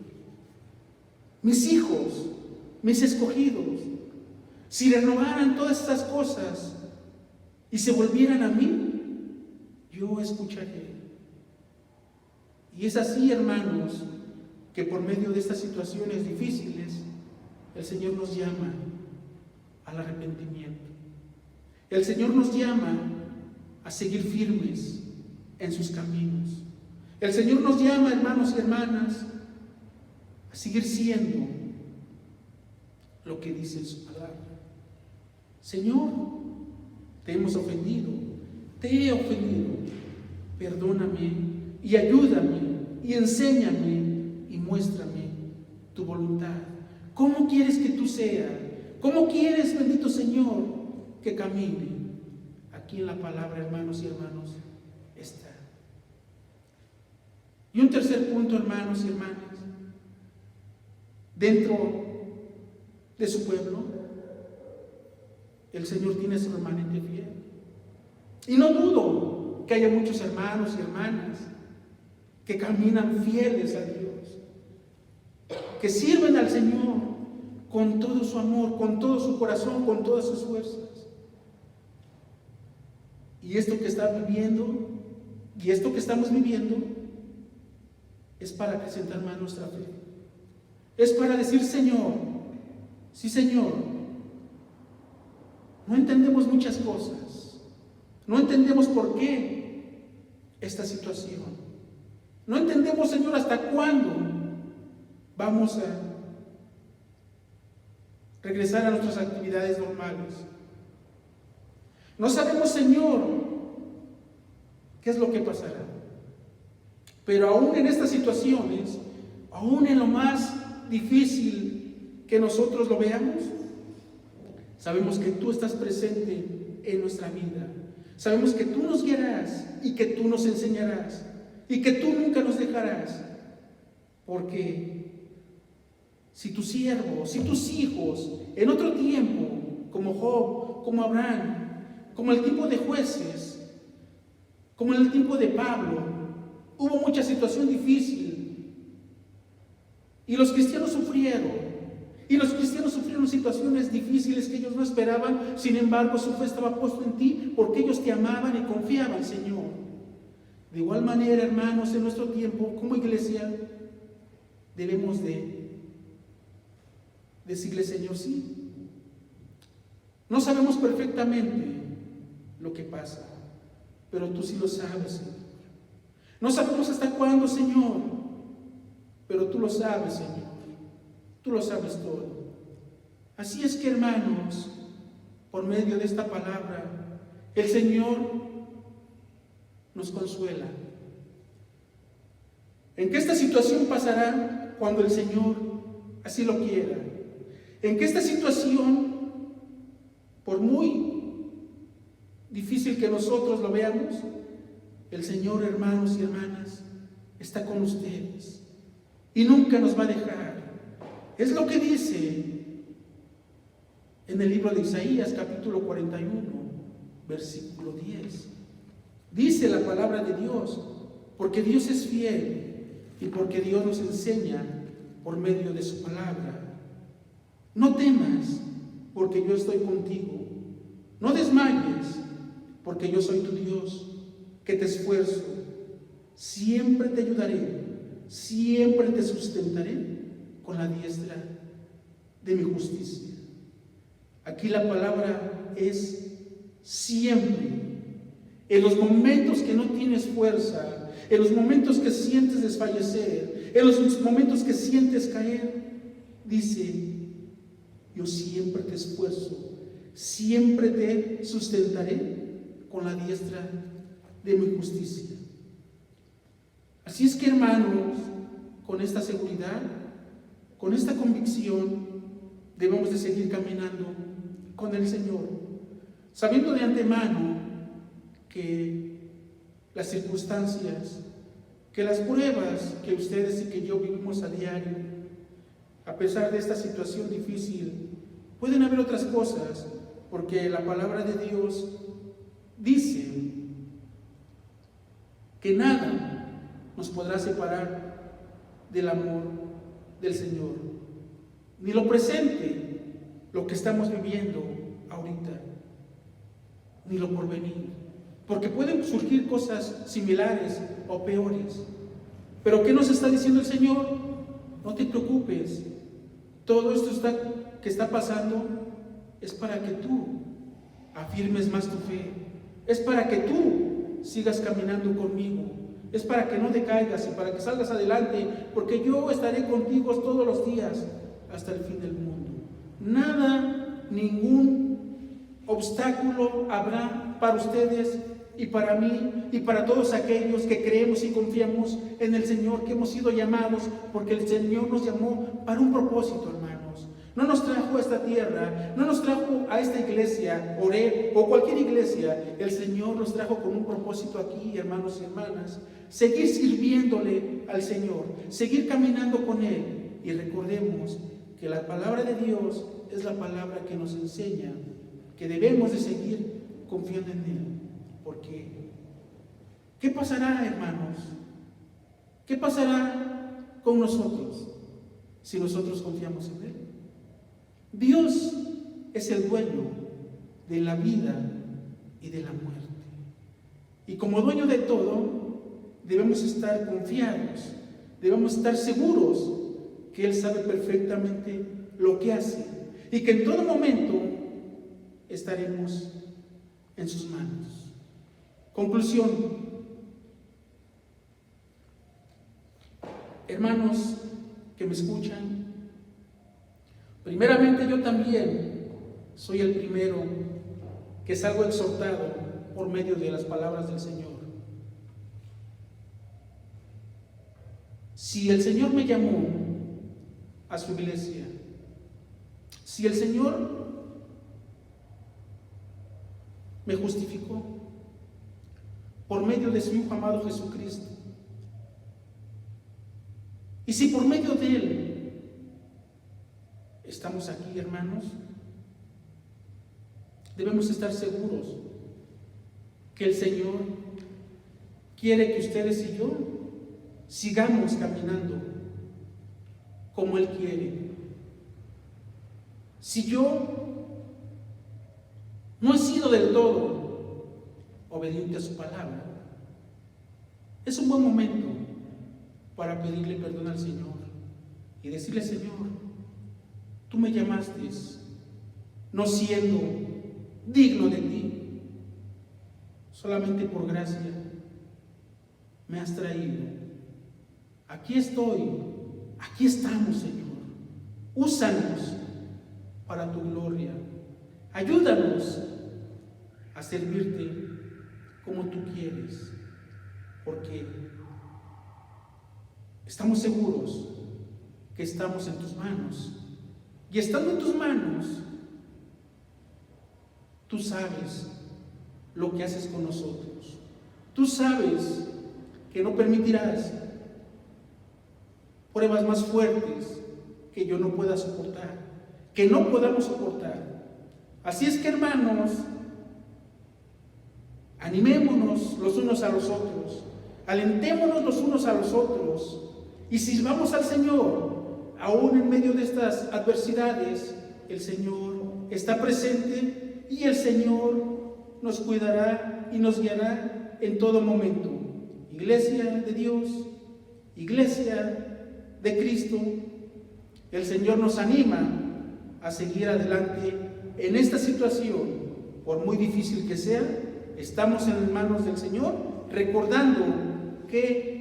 mis hijos, mis escogidos, si renovaran todas estas cosas y se volvieran a mí, yo escucharé. Y es así, hermanos, que por medio de estas situaciones difíciles, el Señor nos llama al arrepentimiento. El Señor nos llama a seguir firmes en sus caminos. El Señor nos llama, hermanos y hermanas, a seguir siendo lo que dice en su palabra. Señor, te hemos ofendido, te he ofendido, perdóname y ayúdame y enséñame y muéstrame tu voluntad. ¿Cómo quieres que tú seas? ¿Cómo quieres, bendito Señor, que camine? Aquí en la palabra, hermanos y hermanas, está. Y un tercer punto, hermanos y hermanas, dentro de su pueblo, el Señor tiene su remanente fiel. Y no dudo que haya muchos hermanos y hermanas que caminan fieles a Dios, que sirven al Señor con todo su amor, con todo su corazón, con todas sus fuerzas. Y esto que está viviendo, y esto que estamos viviendo, es para acrecentar más nuestra fe. Es para decir, Señor, sí, Señor, no entendemos muchas cosas. No entendemos por qué esta situación. No entendemos, Señor, hasta cuándo vamos a regresar a nuestras actividades normales. No sabemos, Señor, qué es lo que pasará. Pero aún en estas situaciones, aún en lo más difícil que nosotros lo veamos, sabemos que tú estás presente en nuestra vida. Sabemos que tú nos guiarás y que tú nos enseñarás y que tú nunca nos dejarás. Porque si tus siervos, si tus hijos, en otro tiempo, como Job, como Abraham, como el tiempo de jueces, como en el tiempo de Pablo, hubo mucha situación difícil y los cristianos sufrieron. Y los cristianos sufrieron situaciones difíciles que ellos no esperaban. Sin embargo, su fe estaba puesta en ti porque ellos te amaban y confiaban, Señor. De igual manera, hermanos, en nuestro tiempo, como iglesia, debemos de decirle, Señor, sí. No sabemos perfectamente lo que pasa, pero tú sí lo sabes, Señor. No sabemos hasta cuándo, Señor, pero tú lo sabes, Señor. Tú lo sabes todo. Así es que, hermanos, por medio de esta palabra, el Señor nos consuela. En que esta situación pasará cuando el Señor así lo quiera. En que esta situación, por muy difícil que nosotros lo veamos, el Señor, hermanos y hermanas, está con ustedes y nunca nos va a dejar. Es lo que dice en el libro de Isaías, capítulo 41, versículo 10. Dice la palabra de Dios, porque Dios es fiel y porque Dios nos enseña por medio de su palabra. No temas, porque yo estoy contigo. No desmayes, porque yo soy tu Dios, que te esfuerzo. Siempre te ayudaré, siempre te sustentaré con la diestra de mi justicia. Aquí la palabra es siempre. En los momentos que no tienes fuerza, en los momentos que sientes desfallecer, en los momentos que sientes caer, dice: yo siempre te esfuerzo, siempre te sustentaré con la diestra de mi justicia. Así es que, hermanos, con esta seguridad, con esta convicción, debemos de seguir caminando con el Señor, sabiendo de antemano que las circunstancias, que las pruebas que ustedes y que yo vivimos a diario, a pesar de esta situación difícil, pueden haber otras cosas, porque la palabra de Dios dice que nada nos podrá separar del amor del Señor, ni lo presente, lo que estamos viviendo ahorita, ni lo porvenir, porque pueden surgir cosas similares o peores. Pero ¿qué nos está diciendo el Señor? No te preocupes, todo esto que está pasando es para que tú afirmes más tu fe, es para que tú sigas caminando conmigo, es para que no decaigas y para que salgas adelante, porque yo estaré contigo todos los días hasta el fin del mundo. Nada, ningún obstáculo habrá para ustedes y para mí y para todos aquellos que creemos y confiamos en el Señor, que hemos sido llamados, porque el Señor nos llamó para un propósito, hermanos. No nos trajo a esta tierra, no nos trajo a esta iglesia, Oré, o cualquier iglesia. El Señor nos trajo con un propósito aquí, hermanos y hermanas. Seguir sirviéndole al Señor, seguir caminando con Él. Y recordemos que la palabra de Dios es la palabra que nos enseña que debemos de seguir confiando en Él. Porque, ¿qué pasará, hermanos? ¿Qué pasará con nosotros si nosotros confiamos en Él? Dios es el dueño de la vida y de la muerte. Y como dueño de todo, debemos estar confiados, debemos estar seguros que Él sabe perfectamente lo que hace y que en todo momento estaremos en sus manos. Conclusión. Hermanos que me escuchan, primeramente yo también soy el primero que salgo exhortado por medio de las palabras del Señor. Si el Señor me llamó a su iglesia, si el Señor me justificó por medio de su Hijo amado Jesucristo, y si por medio de Él estamos aquí, hermanos, debemos estar seguros que el Señor quiere que ustedes y yo sigamos caminando como Él quiere. Si yo no he sido del todo obediente a su palabra, es un buen momento para pedirle perdón al Señor y decirle: Señor, tú me llamaste no siendo digno de ti, solamente por gracia me has traído. Aquí estoy, aquí estamos, Señor. Úsanos para tu gloria. Ayúdanos a servirte como tú quieres, porque estamos seguros que estamos en tus manos. Y estando en tus manos, tú sabes lo que haces con nosotros. Tú sabes que no permitirás pruebas más fuertes que yo no pueda soportar, que no podamos soportar. Así es que, hermanos, animémonos los unos a los otros, alentémonos los unos a los otros, y sirvamos al Señor, aún en medio de estas adversidades. El Señor está presente y el Señor nos cuidará y nos guiará en todo momento. Iglesia de Dios, Iglesia de Cristo, el Señor nos anima a seguir adelante en esta situación, por muy difícil que sea. Estamos en manos del Señor, recordando que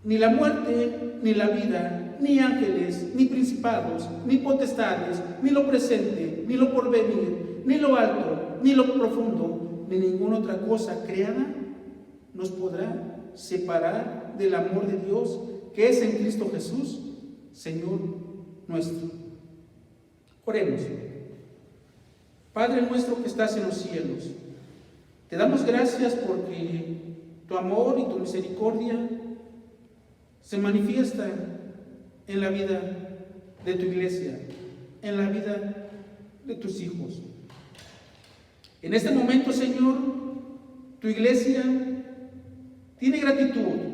ni la muerte, ni la vida, ni ángeles, ni principados, ni potestades, ni lo presente, ni lo porvenir, ni lo alto, ni lo profundo, ni ninguna otra cosa creada nos podrá separar del amor de Dios que es en Cristo Jesús, Señor nuestro. Oremos. Padre nuestro que estás en los cielos, te damos gracias porque tu amor y tu misericordia se manifiesta en la vida de tu iglesia, en la vida de tus hijos. En este momento, Señor, tu iglesia tiene gratitud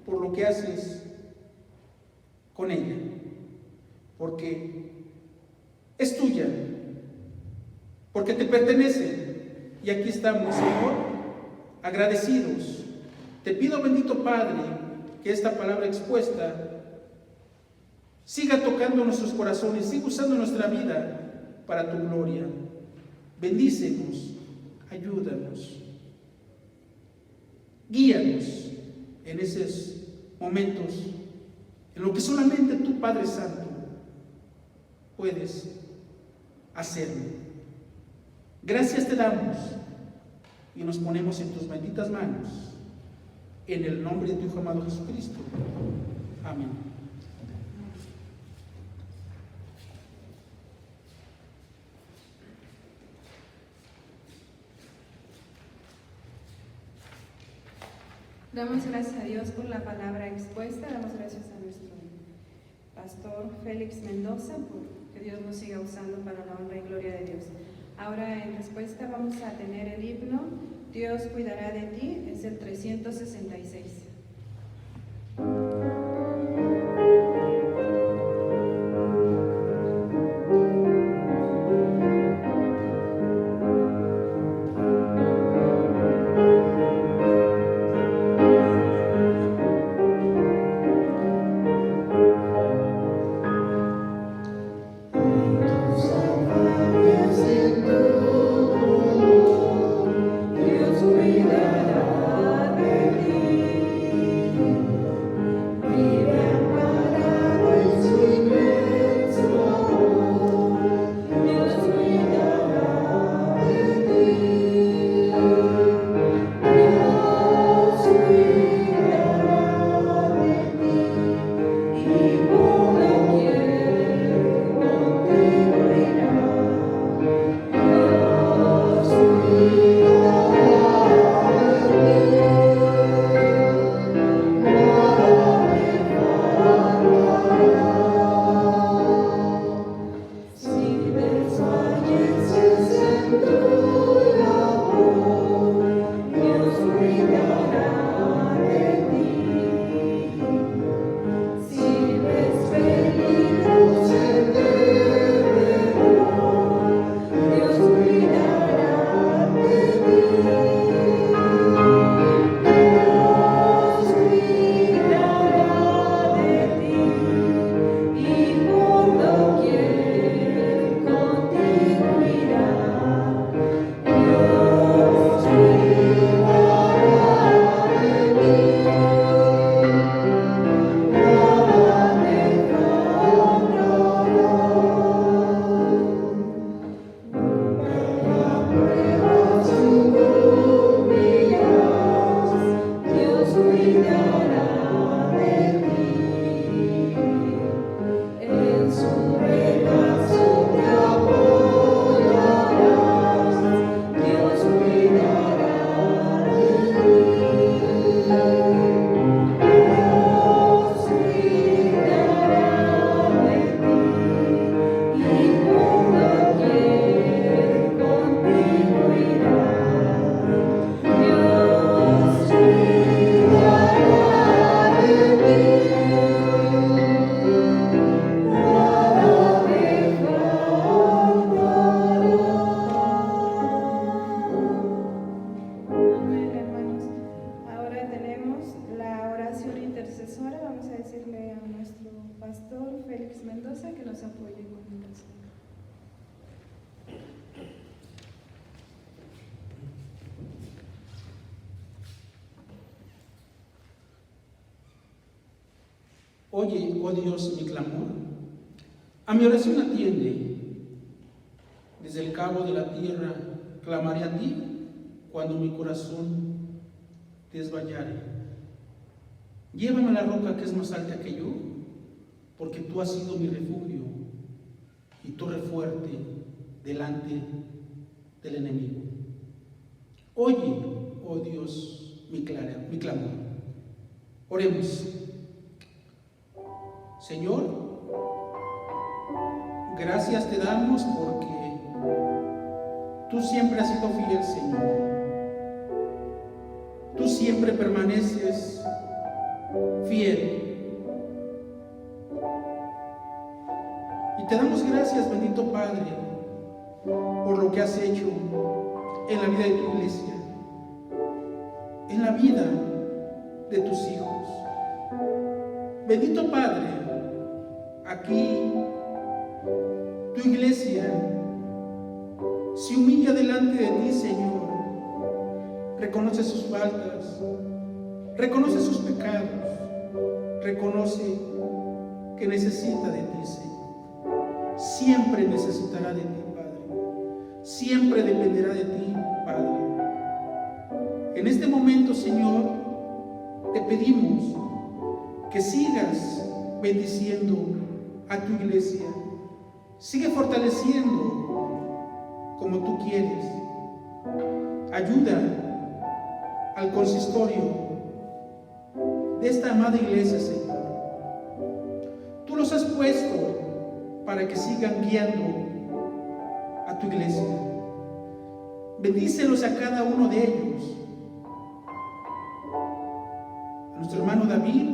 por lo que haces con ella, porque es tuya, porque te pertenece. Y aquí estamos, Señor, agradecidos. Te pido, bendito Padre, que esta palabra expuesta siga tocando nuestros corazones, siga usando nuestra vida para tu gloria. Bendícenos, ayúdanos, guíanos en esos momentos en lo que solamente tú, Padre Santo, puedes hacerlo. Gracias te damos y nos ponemos en tus benditas manos, en el nombre de tu Hijo amado Jesucristo. Amén. Damos gracias a Dios por la palabra expuesta, damos gracias a nuestro pastor Félix Mendoza, por que Dios nos siga usando para la honra y gloria de Dios. Ahora en respuesta vamos a tener el himno Dios cuidará de ti, es el 366. Dios cuidará de ti. Oye, oh Dios, mi clamor. A mi oración atiende. Desde el cabo de la tierra clamaré a ti cuando mi corazón desvayare. Llévame a la roca que es más alta que yo, porque tú has sido mi refugio y torre fuerte delante del enemigo. Oye, oh Dios, mi clamor. Oremos. Señor, gracias te damos porque tú siempre has sido fiel, Señor. Tú siempre permaneces fiel. Y te damos gracias, bendito Padre, por lo que has hecho en la vida de tu iglesia, en la vida de tus hijos. Bendito Padre, aquí tu iglesia se humilla delante de ti, Señor. Reconoce sus faltas, reconoce sus pecados, reconoce que necesita de ti, Señor. Siempre necesitará de ti, Padre. Siempre dependerá de ti, Padre. En este momento, Señor, te pedimos que sigas bendiciendo a tu iglesia. Sigue fortaleciendo como tú quieres. Ayuda al consistorio de esta amada iglesia, Señor. Tú los has puesto para que sigan guiando a tu iglesia. Bendícelos a cada uno de ellos. A nuestro hermano David,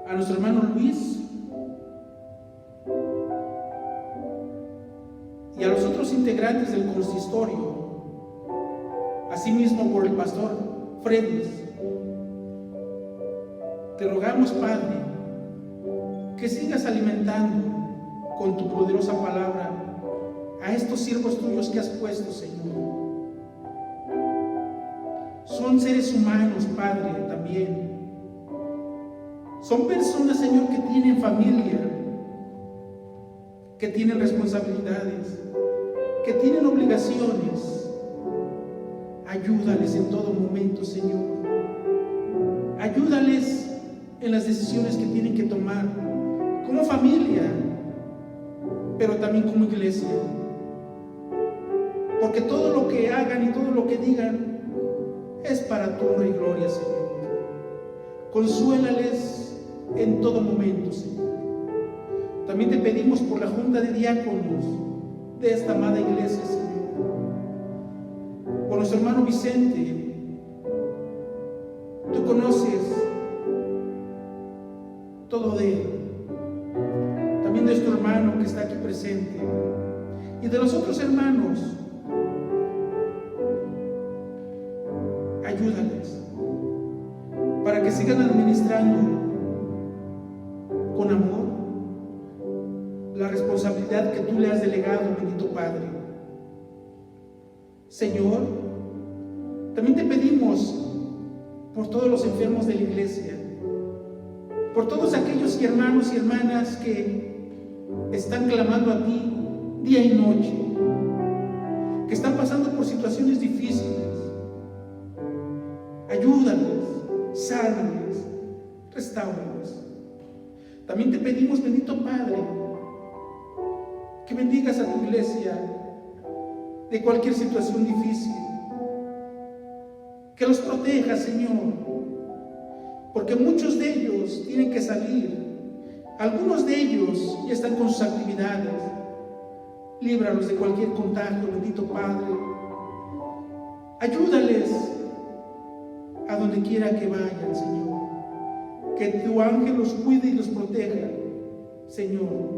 a nuestro hermano Luis y a los otros integrantes del consistorio, asimismo por el pastor Fredis. Te rogamos, Padre, que sigas alimentando con tu poderosa palabra a estos siervos tuyos que has puesto, Señor. Son seres humanos, Padre, también. Son personas, Señor, que tienen familia, que tienen responsabilidades, que tienen obligaciones. Ayúdales en todo momento, Señor. Ayúdales en las decisiones que tienen que tomar como familia, pero también como iglesia. Porque todo lo que hagan y todo lo que digan es para tu honra y gloria, Señor. Consuélales en todo momento, Señor. También te pedimos por la junta de diáconos de esta amada iglesia, Señor. Por nuestro hermano Vicente. Tú conoces todo de él. También de nuestro hermano que está aquí presente. Y de los otros hermanos. Ayúdales para que sigan administrando con amor la responsabilidad que tú le has delegado, bendito Padre. Señor, también te pedimos por todos los enfermos de la iglesia, por todos aquellos hermanos y hermanas que están clamando a ti día y noche, que están pasando por situaciones difíciles. Ayúdalos, sánales, restáuralos. También te pedimos, bendito Padre, que bendigas a tu iglesia de cualquier situación difícil. Que los protejas, Señor, porque muchos de ellos tienen que salir. Algunos de ellos ya están con sus actividades. Líbralos de cualquier contagio, bendito Padre. Ayúdales a donde quiera que vayan, Señor. Que tu ángel los cuide y los proteja, Señor.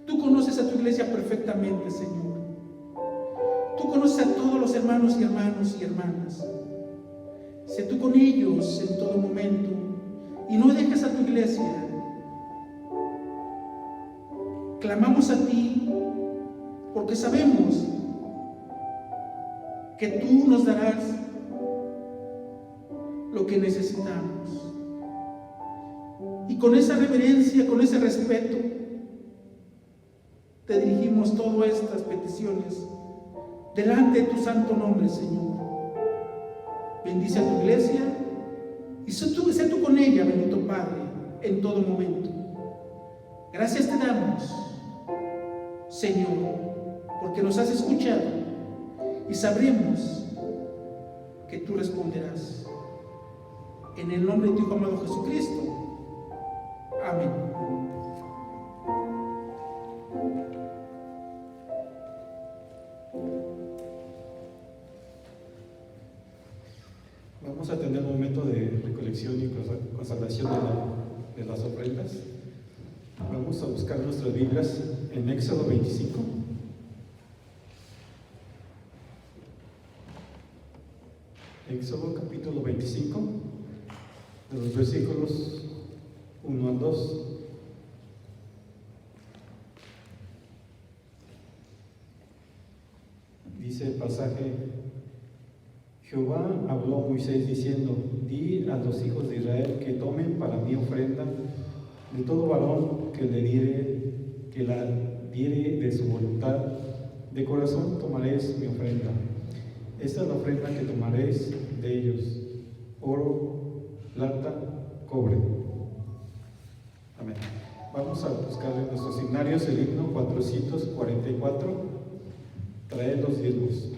Tú conoces a tu iglesia perfectamente, Señor. Tú conoces a todos los hermanos y hermanas. Sé tú con ellos en todo momento y no dejes a tu iglesia. Clamamos a ti porque sabemos que tú nos darás lo que necesitamos. Y con esa reverencia, con ese respeto, te dirigimos todas estas peticiones delante de tu santo nombre, Señor. Bendice a tu iglesia y sé tú con ella, bendito Padre, en todo momento. Gracias te damos, Señor, porque nos has escuchado y sabremos que tú responderás. En el nombre de tu Hijo amado Jesucristo. Amén. Vamos a tener un momento de recolección y consagración de las ofrendas. Vamos a buscar nuestras Biblias en Éxodo 25. Éxodo capítulo 25, de los versículos 1 al 2. Dice el pasaje: Jehová habló a Moisés diciendo: di a los hijos de Israel que tomen para mí ofrenda de todo varón que la diere de su voluntad. De corazón tomaréis mi ofrenda. Esta es la ofrenda que tomaréis de ellos: oro, plata, cobre. Amén. Vamos a buscar en nuestros signarios el himno 444, traed los diezmos.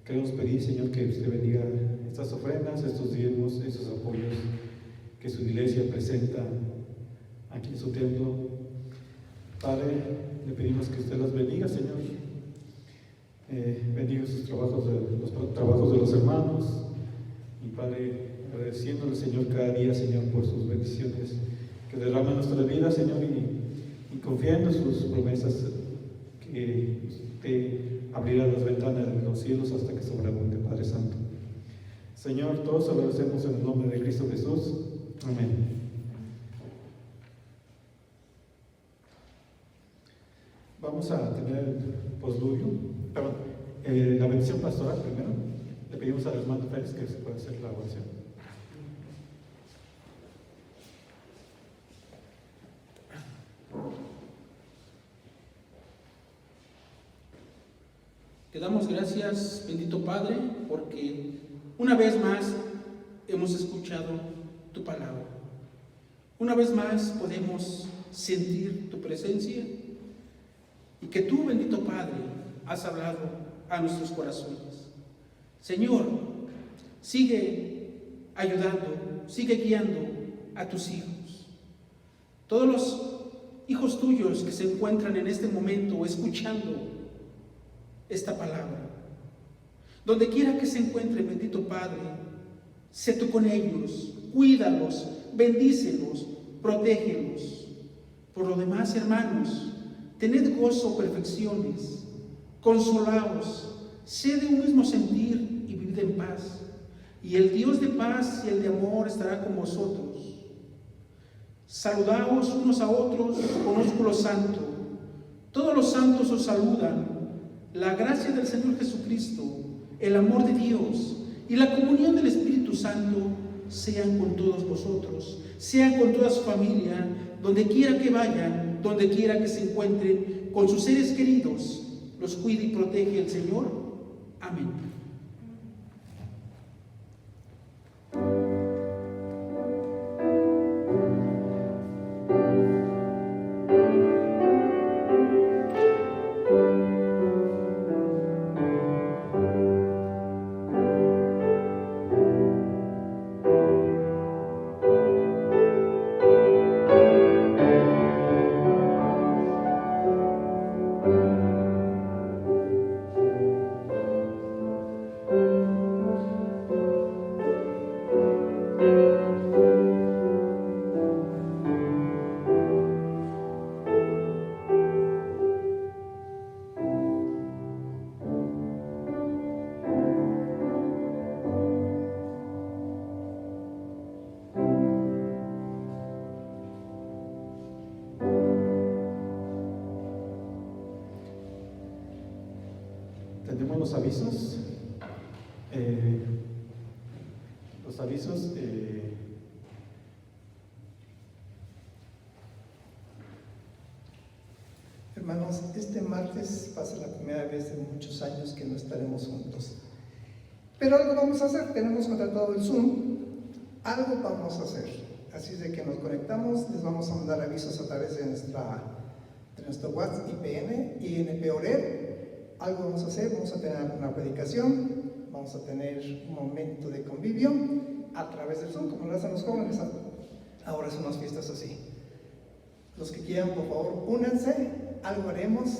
Queremos pedir, Señor, que usted bendiga estas ofrendas, estos diezmos, estos apoyos que su iglesia presenta aquí en su templo. Padre, le pedimos que usted las bendiga, Señor. Bendiga sus trabajos, los trabajos de los hermanos. Y Padre, agradeciéndole, Señor, cada día, Señor, por sus bendiciones que derrama en nuestra vida, Señor, y confiando en sus promesas, que usted abrirá las ventanas de los cielos hasta que sobreabunde, Padre Santo. Señor, todos agradecemos en el nombre de Cristo Jesús. Amén. Vamos a tener el posludio, la bendición pastoral primero. Le pedimos al hermano Félix que se pueda hacer la oración. Te damos gracias, bendito Padre, porque una vez más hemos escuchado tu palabra. Una vez más podemos sentir tu presencia y que tú, bendito Padre, has hablado a nuestros corazones. Señor, sigue ayudando, sigue guiando a tus hijos. Todos los hijos tuyos que se encuentran en este momento escuchando esta palabra. Donde quiera que se encuentren, bendito Padre, sé tú con ellos, cuídalos, bendícelos, protégelos. Por lo demás, hermanos, tened gozo, perfecciones, consolaos, sed de un mismo sentir y vivid en paz. Y el Dios de paz y el de amor estará con vosotros. Saludaos unos a otros con ósculo santo. Todos los santos os saludan. La gracia del Señor Jesucristo, el amor de Dios y la comunión del Espíritu Santo sean con todos vosotros, sean con toda su familia, donde quiera que vayan, donde quiera que se encuentren, con sus seres queridos, los cuide y protege el Señor. Amén. Tenemos los avisos. Hermanos, este martes va a ser la primera vez en muchos años que no estaremos juntos. Pero algo vamos a hacer, tenemos contratado el Zoom, algo vamos a hacer. Así es de que nos conectamos, les vamos a mandar avisos a través de nuestro WhatsApp IPN y en Orer. Algo vamos a hacer, vamos a tener una predicación, vamos a tener un momento de convivio a través del Zoom, como lo hacen los jóvenes. Ahora son unas fiestas así. Los que quieran, por favor, únanse, algo haremos,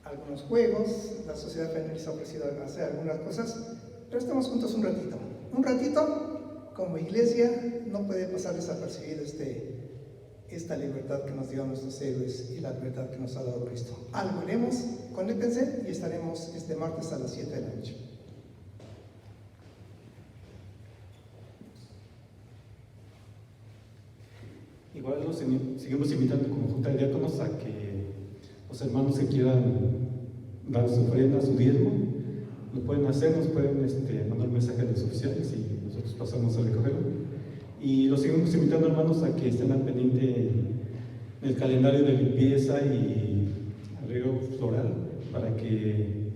algunos juegos, la Sociedad Fe nos ha ofrecido hacer algunas cosas, pero estamos juntos un ratito. Un ratito, como iglesia, no puede pasar desapercibido esta libertad que nos dio nuestros héroes y la libertad que nos ha dado Cristo. Algo haremos, conéctense y estaremos este martes a las 7 de la noche. Igual los seguimos invitando como Junta de Diáconos a que los hermanos que quieran dar su ofrenda, su diezmo, lo pueden hacer, nos pueden mandar mensajes a los oficiales y nosotros pasamos a recogerlo. Y los seguimos invitando, hermanos, a que estén al pendiente del calendario de limpieza y arreglo floral para que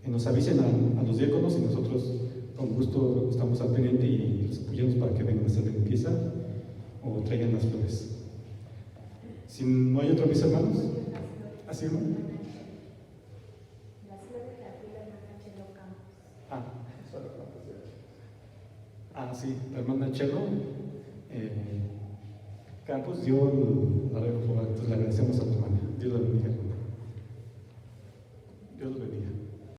nos avisen a los diáconos y nosotros con gusto estamos al pendiente y los apoyamos para que vengan a hacer la limpieza o traigan las flores. Si no hay otro aviso, hermanos, ¿así, hermano? Las flores las dio la hermana Chelo Campos. Sí, la hermana Chelo Campos dio la arreglo floral, entonces le agradecemos a la hermana. Dios la bendiga, hermana. Dios la bendiga.